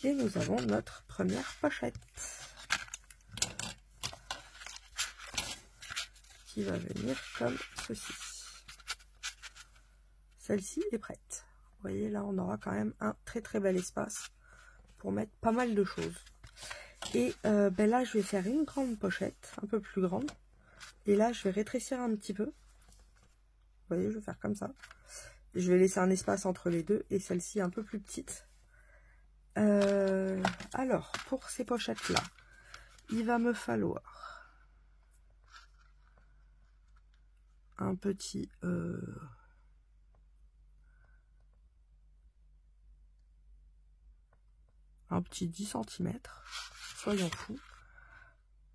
Et nous avons notre première pochette qui va venir comme ceci. Celle-ci est prête. Vous voyez, là, on aura quand même un très très bel espace pour mettre pas mal de choses. Et ben là, je vais faire une grande pochette, un peu plus grande. Et là, je vais rétrécir un petit peu. Vous voyez, je vais faire comme ça. Je vais laisser un espace entre les deux et celle-ci un peu plus petite. Alors, pour ces pochettes-là, il va me falloir un petit... un petit 10 cm, soyons fous,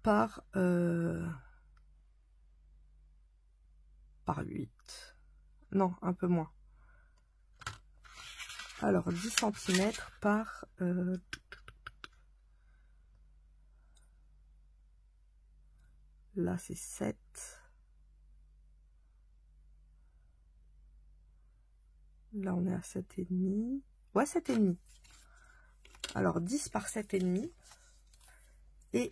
par 8. Non, un peu moins. Alors, 10 cm par... là, c'est 7. Là, on est à 7,5. Ouais, 7,5. Alors, 10 par 7,5. Et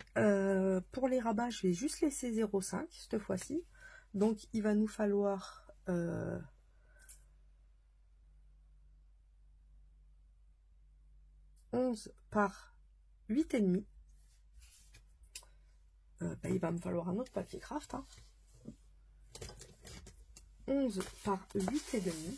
pour les rabats, je vais juste laisser 0,5 cette fois-ci. Donc, il va nous falloir... 11 par 8,5. Il va me falloir un autre papier craft. Hein. 11 par 8,5.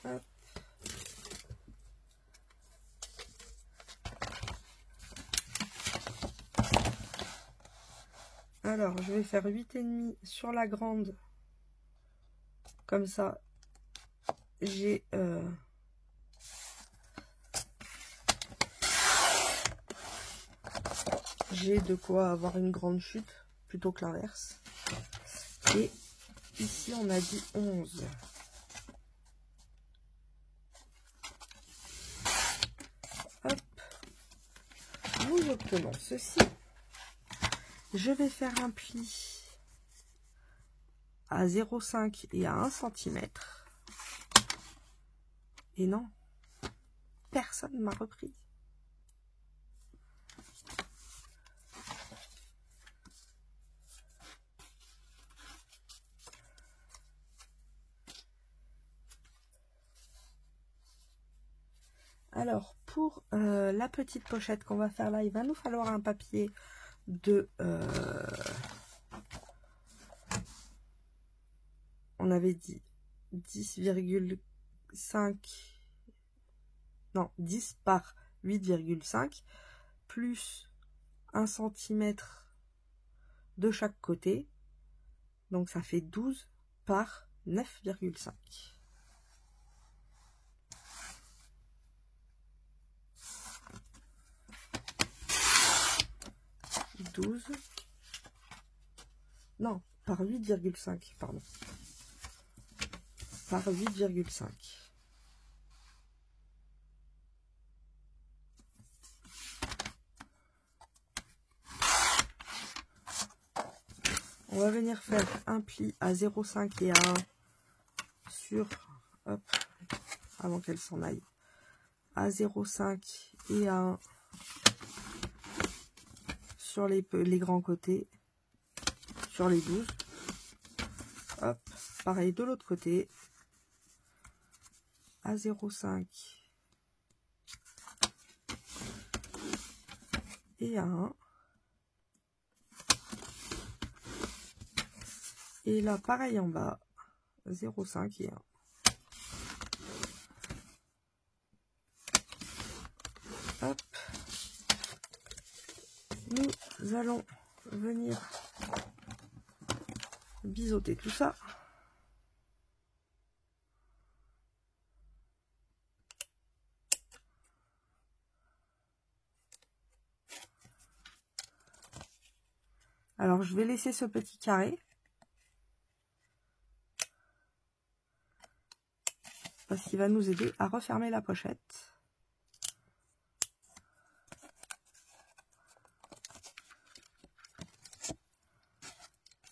Hop. Alors, je vais faire 8,5 sur la grande. Comme ça, j'ai... j'ai de quoi avoir une grande chute plutôt que l'inverse. Et ici, on a dit 11. Hop. Nous obtenons ceci. Je vais faire un pli à 0,5 et à 1 cm. Et non, personne ne m'a repris. Alors, pour la petite pochette qu'on va faire là, il va nous falloir un papier de... on avait dit 10,5... non, 10 par 8,5 plus 1 cm de chaque côté. Donc, ça fait 12 par 9,5. 12, non, par 8,5, pardon. Par 8,5. On va venir faire un pli à 0,5 et à 1 sur, hop, avant qu'elle s'en aille, à 0,5 et à 1 sur les grands côtés, sur les 12. Hop, pareil de l'autre côté, à 0,5 et à 1. Et là, pareil en bas, 0,5 et 1. Hop. Nous allons venir biseauter tout ça. Alors, je vais laisser ce petit carré. Parce qu'il va nous aider à refermer la pochette.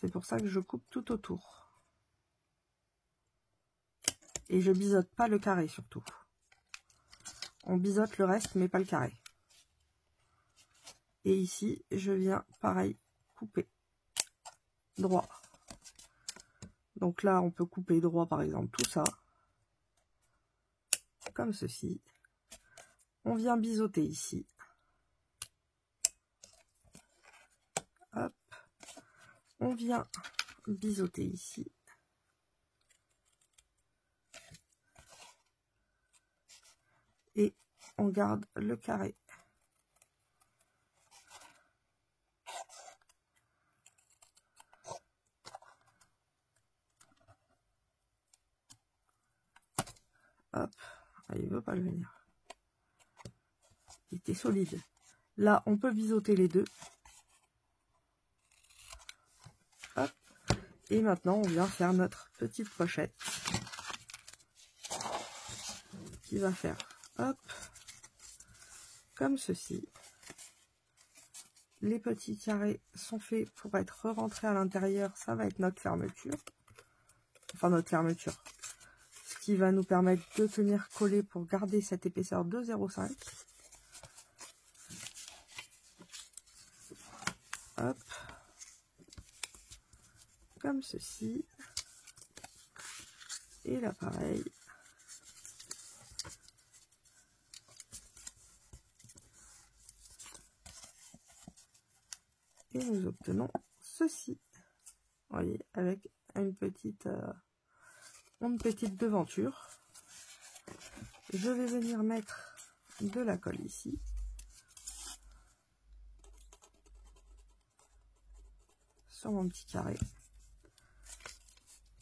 C'est pour ça que je coupe tout autour. Et je biseaute pas le carré surtout. On biseaute le reste mais pas le carré. Et ici, je viens pareil couper droit. Donc là, on peut couper droit par exemple tout ça. Comme ceci. On vient biseauter ici. Hop. On vient biseauter ici. Et on garde le carré. Hop. Ah, il veut pas le venir. Il était solide. Là, on peut biseauter les deux. Hop. Et maintenant, on vient faire notre petite pochette. Qui va faire, hop, comme ceci. Les petits carrés sont faits pour être rentrés à l'intérieur. Ça va être notre fermeture. Enfin, notre fermeture. Ce qui va nous permettre de tenir collé pour garder cette épaisseur de 0,5. Hop. Comme ceci. Et là, pareil. Et nous obtenons ceci. Vous voyez, avec une petite devanture. Je vais venir mettre de la colle ici. Sur mon petit carré.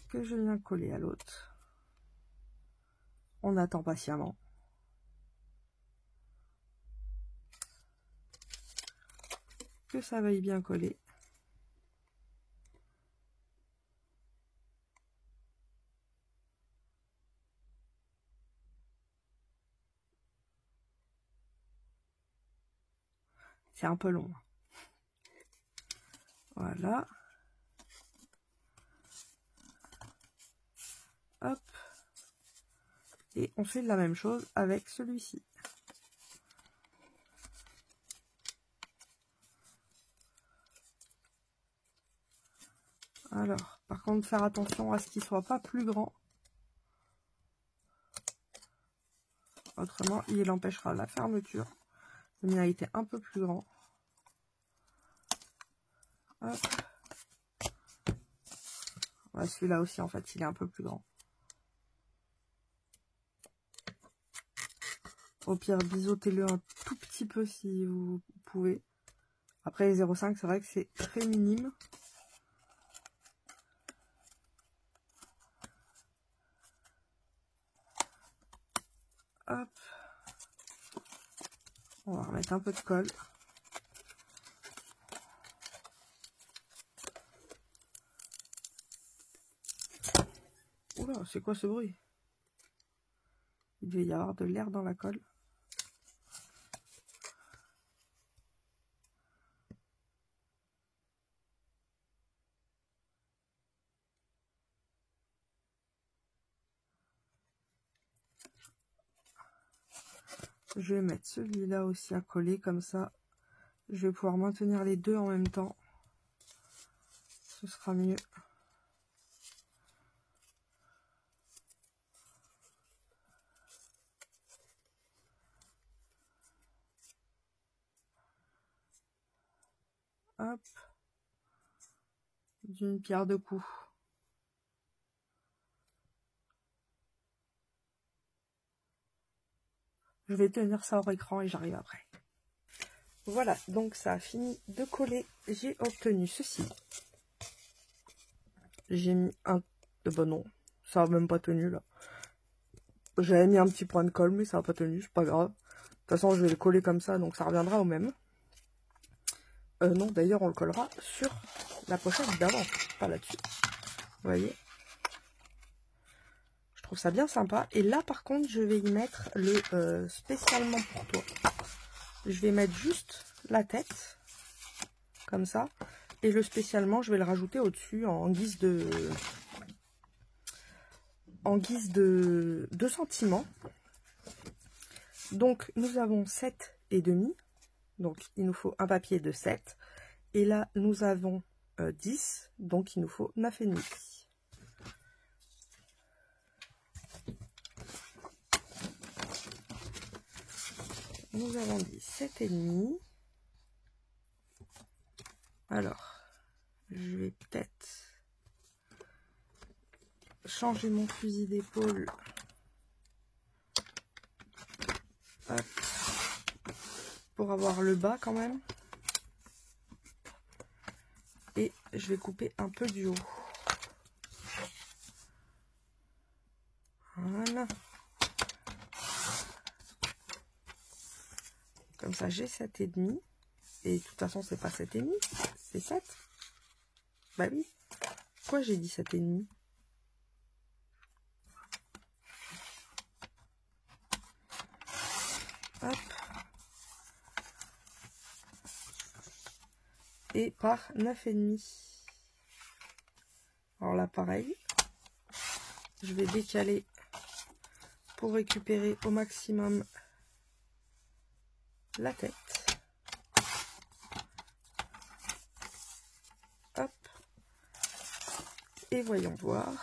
Que je viens coller à l'autre. On attend patiemment. Que ça veuille bien coller. C'est un peu long. Voilà. Hop. Et on fait la même chose avec celui-ci. Alors, par contre, faire attention à ce qu'il ne soit pas plus grand. Autrement, il empêchera la fermeture. Le mien a été un peu plus grand. Hop. Ouais, celui-là aussi, en fait, il est un peu plus grand. Au pire, biseautez-le un tout petit peu si vous pouvez. Après, les 0,5, c'est vrai que c'est très minime. Hop. On va remettre un peu de colle. Oula, c'est quoi ce bruit? Il devait y avoir de l'air dans la colle. Je vais mettre celui-là aussi à coller, comme ça je vais pouvoir maintenir les deux en même temps. Ce sera mieux. Hop. D'une pierre deux coups. Je vais tenir ça hors écran et j'arrive après. Voilà, donc ça a fini de coller. J'ai obtenu ceci. J'ai mis un... Bon non, ça n'a même pas tenu là. J'avais mis un petit point de colle, mais ça n'a pas tenu, c'est pas grave. De toute façon, je vais le coller comme ça, donc ça reviendra au même. Non, d'ailleurs, on le collera sur la pochette d'avant, pas là-dessus. Vous voyez? Je trouve ça bien sympa. Et là, par contre, je vais y mettre le spécialement pour toi. Je vais mettre juste la tête, comme ça. Et le spécialement, je vais le rajouter au-dessus en guise de... sentiment. Donc, nous avons 7,5. Donc, il nous faut un papier de 7. Et là, nous avons 10. Donc, il nous faut 9,5. Nous avons dit 7,5. Alors, je vais peut-être changer mon fusil d'épaule. Pour avoir le bas quand même. Et je vais couper un peu du haut. Voilà. Comme ça, j'ai 7,5. Et de toute façon, c'est pas 7,5, c'est 7. Bah oui. Pourquoi j'ai dit 7,5? Hop. Et par 9,5. Alors là, pareil. Je vais décaler pour récupérer au maximum la tête. Hop. Et voyons voir.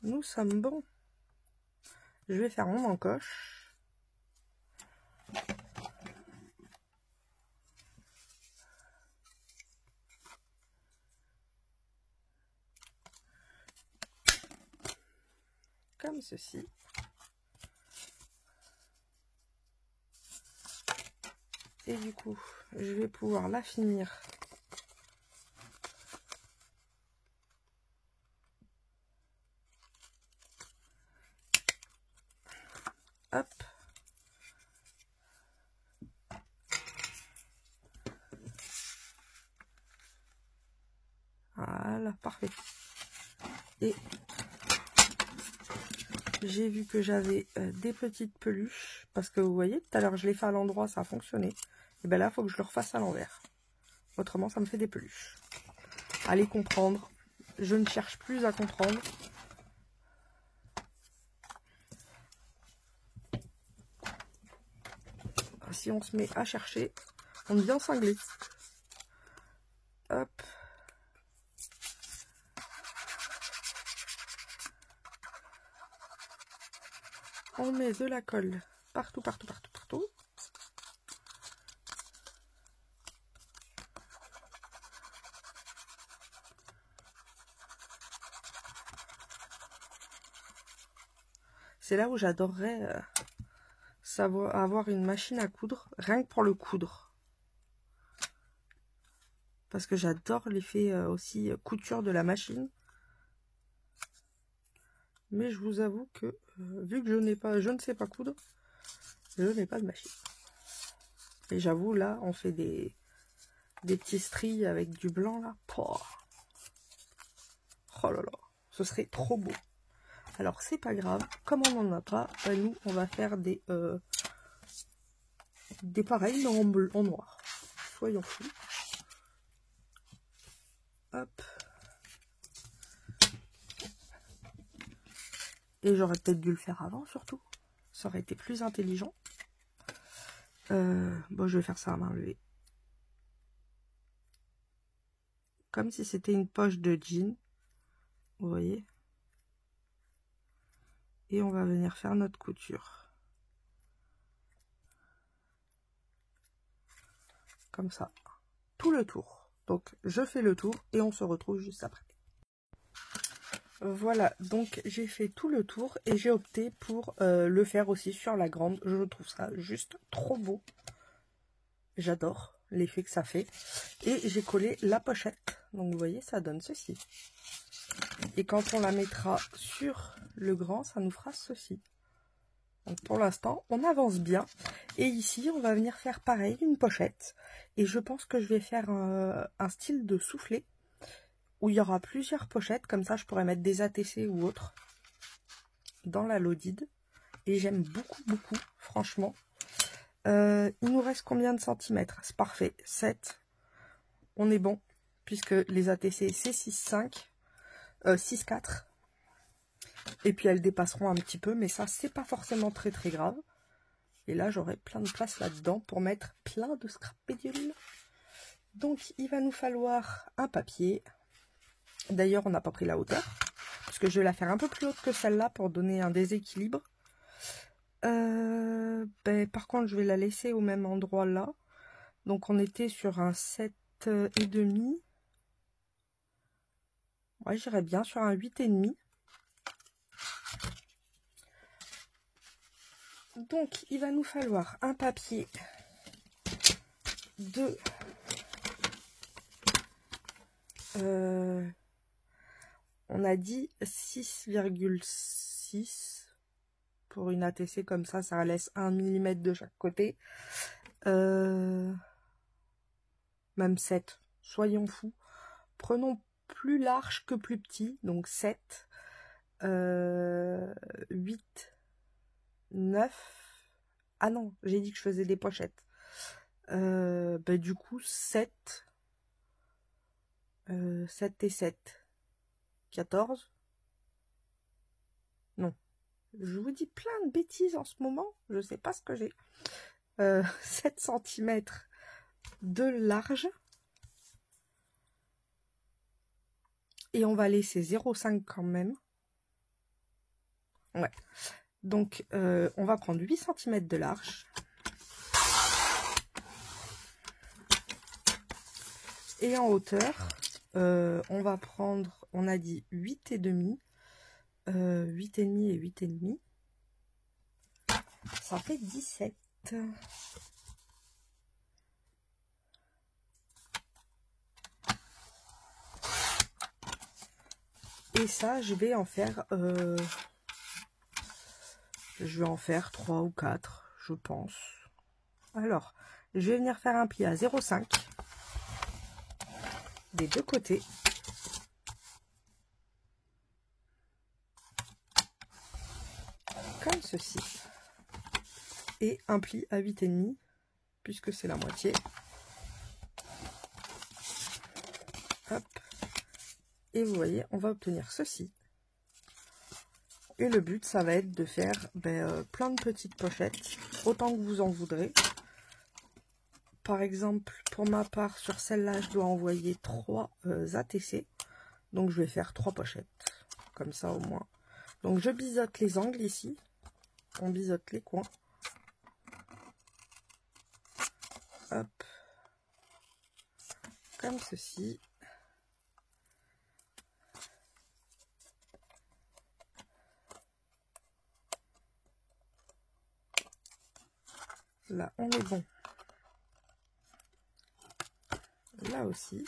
Nous sommes bons. Je vais faire mon encoche. Comme ceci. Et du coup, je vais pouvoir la finir. Hop. Voilà, parfait. Et j'ai vu que j'avais des petites peluches. Parce que vous voyez, tout à l'heure, je l'ai fait à l'endroit, ça a fonctionné. Et bien là, il faut que je le refasse à l'envers. Autrement, ça me fait des peluches. Allez comprendre. Je ne cherche plus à comprendre. Si on se met à chercher, on devient cinglé. Hop. On met de la colle partout, partout, partout, partout. C'est là où j'adorerais avoir une machine à coudre, rien que pour le coudre. Parce que j'adore l'effet aussi couture de la machine. Mais je vous avoue que, vu que je ne sais pas coudre, je n'ai pas de machine. Et j'avoue, là, on fait des petits stries avec du blanc, là. Oh là là, ce serait trop beau. Alors, c'est pas grave, comme on n'en a pas, nous, on va faire des pareils, mais en noir. Soyons fous. Hop. Et j'aurais peut-être dû le faire avant, surtout. Ça aurait été plus intelligent. Bon, je vais faire ça à main levée. Comme si c'était une poche de jean. Vous voyez? Et on va venir faire notre couture. Comme ça. Tout le tour. Donc, je fais le tour et on se retrouve juste après. Voilà, donc j'ai fait tout le tour et j'ai opté pour le faire aussi sur la grande. Je trouve ça juste trop beau. J'adore l'effet que ça fait. Et j'ai collé la pochette. Donc vous voyez, ça donne ceci. Et quand on la mettra sur le grand, ça nous fera ceci. Donc pour l'instant, on avance bien. Et ici, on va venir faire pareil, une pochette. Et je pense que je vais faire un style de soufflet. Où il y aura plusieurs pochettes. Comme ça, je pourrais mettre des ATC ou autres. Dans la Lodide. Et j'aime beaucoup, beaucoup, franchement. Il nous reste combien de centimètres? C'est parfait. 7. On est bon. Puisque les ATC, c'est 6,5. 6,4. Et puis elles dépasseront un petit peu, mais ça c'est pas forcément très très grave. Et là j'aurai plein de place là-dedans pour mettre plein de scrap pédules. Donc il va nous falloir un papier. D'ailleurs on n'a pas pris la hauteur, parce que je vais la faire un peu plus haute que celle-là pour donner un déséquilibre. Par contre je vais la laisser au même endroit là. Donc on était sur un 7,5. Ouais, j'irais bien sur un 8,5. Donc, il va nous falloir un papier de... on a dit 6,6 pour une ATC comme ça laisse 1 mm de chaque côté. Même 7, soyons fous. Prenons plus large que plus petit, donc 7, 8, 9. Ah non, j'ai dit que je faisais des pochettes. Du coup, 7. 7 et 7. 14. Non. Je vous dis plein de bêtises en ce moment. Je sais pas ce que j'ai. 7 cm de large. Et on va laisser 0,5 quand même. Ouais. Donc, on va prendre 8 cm de large. Et en hauteur, on va prendre, on a dit 8,5. 8,5 et 8,5. Ça fait 17. Et ça, je vais en faire 3 ou 4, je pense. Alors, je vais venir faire un pli à 0,5 des deux côtés. Comme ceci. Et un pli à 8,5, puisque c'est la moitié. Hop. Et vous voyez, on va obtenir ceci. Et le but, ça va être de faire plein de petites pochettes, autant que vous en voudrez. Par exemple, pour ma part, sur celle-là, je dois envoyer 3 ATC. Donc, je vais faire 3 pochettes. Comme ça, au moins. Donc, je biseaute les angles ici. On biseaute les coins. Hop. Comme ceci. Là, on est bon. Là aussi,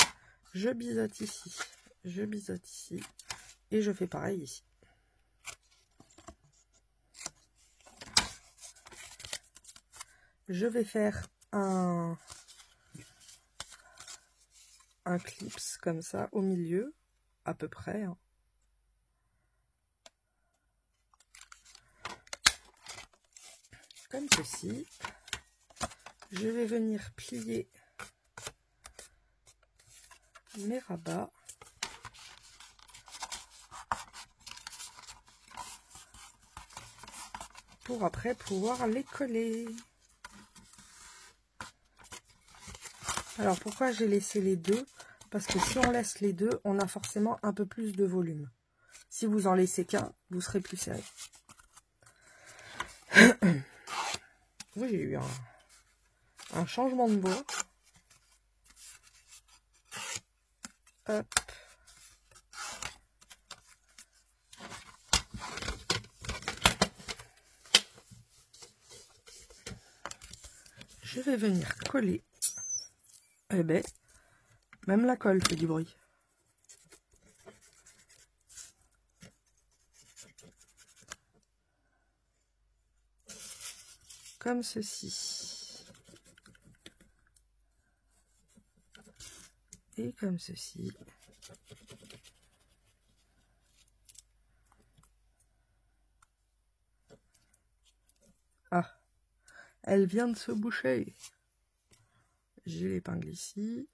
je biseaute ici, je biseaute ici, et je fais pareil ici. Je vais faire un clips comme ça au milieu, à peu près. Hein. Comme ceci. Je vais venir plier mes rabats. pour après pouvoir les coller. Alors pourquoi j'ai laissé les deux? Parce que si on laisse les deux, on a forcément un peu plus de volume. Si vous en laissez qu'un, vous serez plus serré. Oui, j'ai eu un changement de bois. Hop. Je vais venir coller. Eh ben, même la colle fait du bruit. Comme ceci. Et comme ceci. Ah, elle vient de se boucher. J'ai l'épingle ici.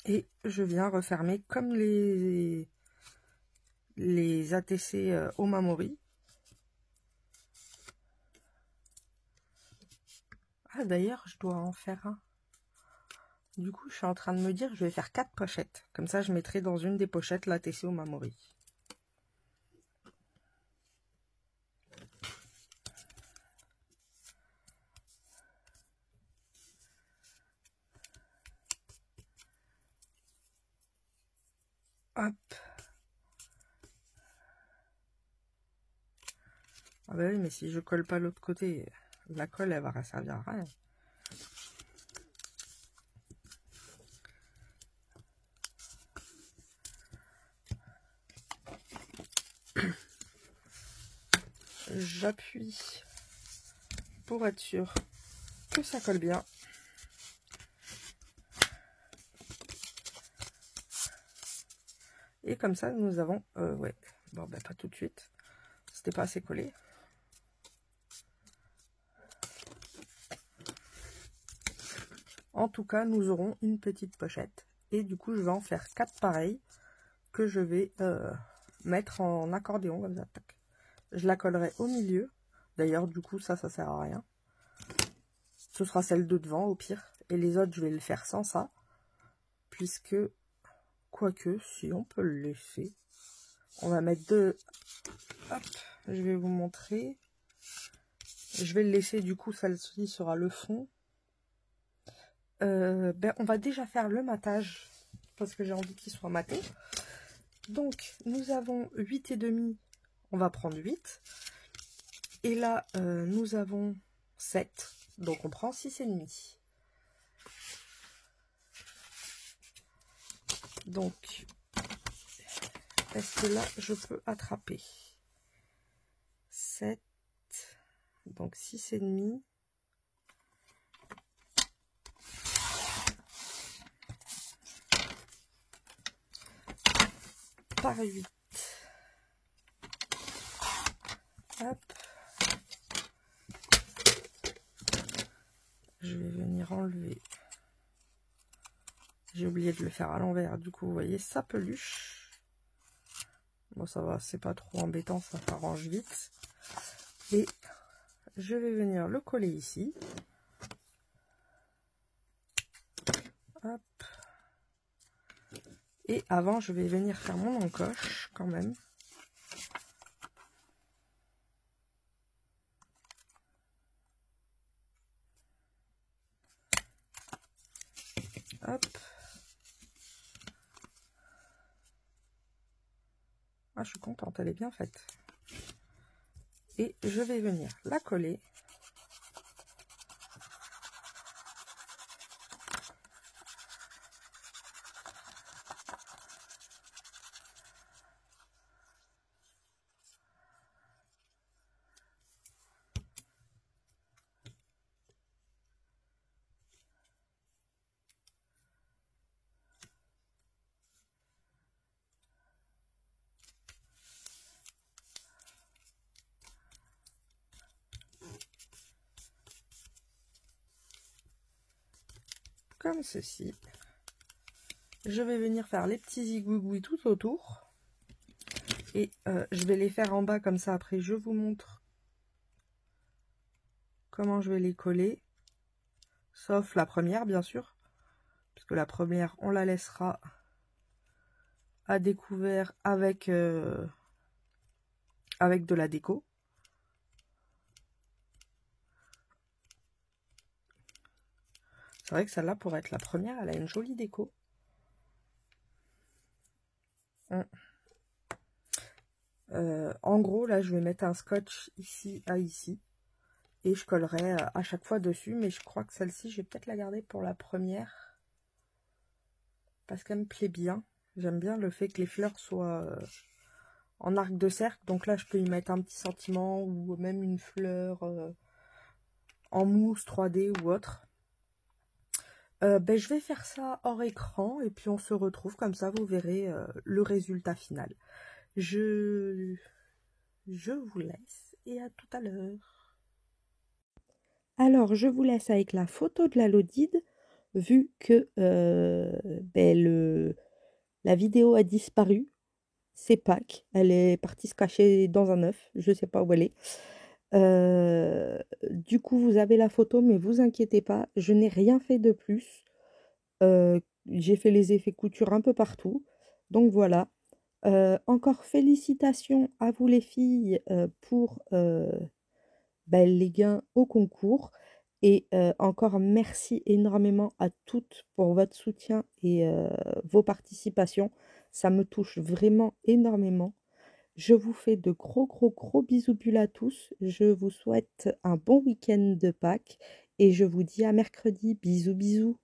Et je viens refermer comme les ATC Omamori. Ah d'ailleurs, je dois en faire un. Du coup, je suis en train de me dire, je vais faire 4 pochettes. Comme ça, je mettrai dans une des pochettes l'ATC Omamori. Hop. Ah bah oui, mais si je colle pas l'autre côté, la colle, elle va servir à rien. J'appuie pour être sûr que ça colle bien. Et comme ça, nous avons... ouais, bon, ben pas tout de suite. C'était pas assez collé. En tout cas, nous aurons une petite pochette. Et du coup, je vais en faire 4 pareils que je vais mettre en accordéon comme ça. Tac. Je la collerai au milieu. D'ailleurs, du coup, ça sert à rien. Ce sera celle de devant au pire. Et les autres, je vais le faire sans ça. Puisque, quoique, si on peut le laisser. On va mettre deux. Hop, je vais vous montrer. Je vais le laisser, du coup, celle-ci sera le fond. Ben, on va déjà faire le matage. Parce que j'ai envie qu'il soit maté. Donc, nous avons 8,5. On va prendre 8. Et là, nous avons 7. Donc, on prend 6,5. Donc, est-ce que là, je peux attraper 7. Donc, 6,5. Par 8. Hop. Je vais venir enlever. J'ai oublié de le faire à l'envers. Du coup, vous voyez, ça peluche. Bon, ça va, c'est pas trop embêtant, ça s'arrange vite. Et je vais venir le coller ici. Hop. Et avant, je vais venir faire mon encoche quand même. Hop. Ah, je suis contente, elle est bien faite. Et je vais venir la coller. Comme ceci. je vais venir faire les petits zigouigouis tout autour. Et je vais les faire en bas comme ça. Après, je vous montre comment je vais les coller. Sauf la première, bien sûr. Parce que la première, on la laissera à découvert avec, avec de la déco. C'est vrai que celle-là, pour être la première, elle a une jolie déco. En gros, là, je vais mettre un scotch ici à ici. Et je collerai à chaque fois dessus. Mais je crois que celle-ci, je vais peut-être la garder pour la première. Parce qu'elle me plaît bien. J'aime bien le fait que les fleurs soient en arc de cercle. Donc là, je peux y mettre un petit sentiment ou même une fleur en mousse 3D ou autre. Ben, je vais faire ça hors écran et puis on se retrouve comme ça, vous verrez le résultat final. Je vous laisse et à tout à l'heure. Alors, je vous laisse avec la photo de la Lodide, vu que ben, la vidéo a disparu. C'est Pâques, elle est partie se cacher dans un œuf, je ne sais pas où elle est. Du coup, vous avez la photo, mais vous inquiétez pas, je n'ai rien fait de plus. J'ai fait les effets couture un peu partout. Donc voilà. Encore félicitations à vous les filles pour ben, les gains au concours. Et encore merci énormément à toutes pour votre soutien et vos participations. Ça me touche vraiment énormément. Je vous fais de gros bisous bulles à tous. Je vous souhaite un bon week-end de Pâques et je vous dis à mercredi. Bisous bisous.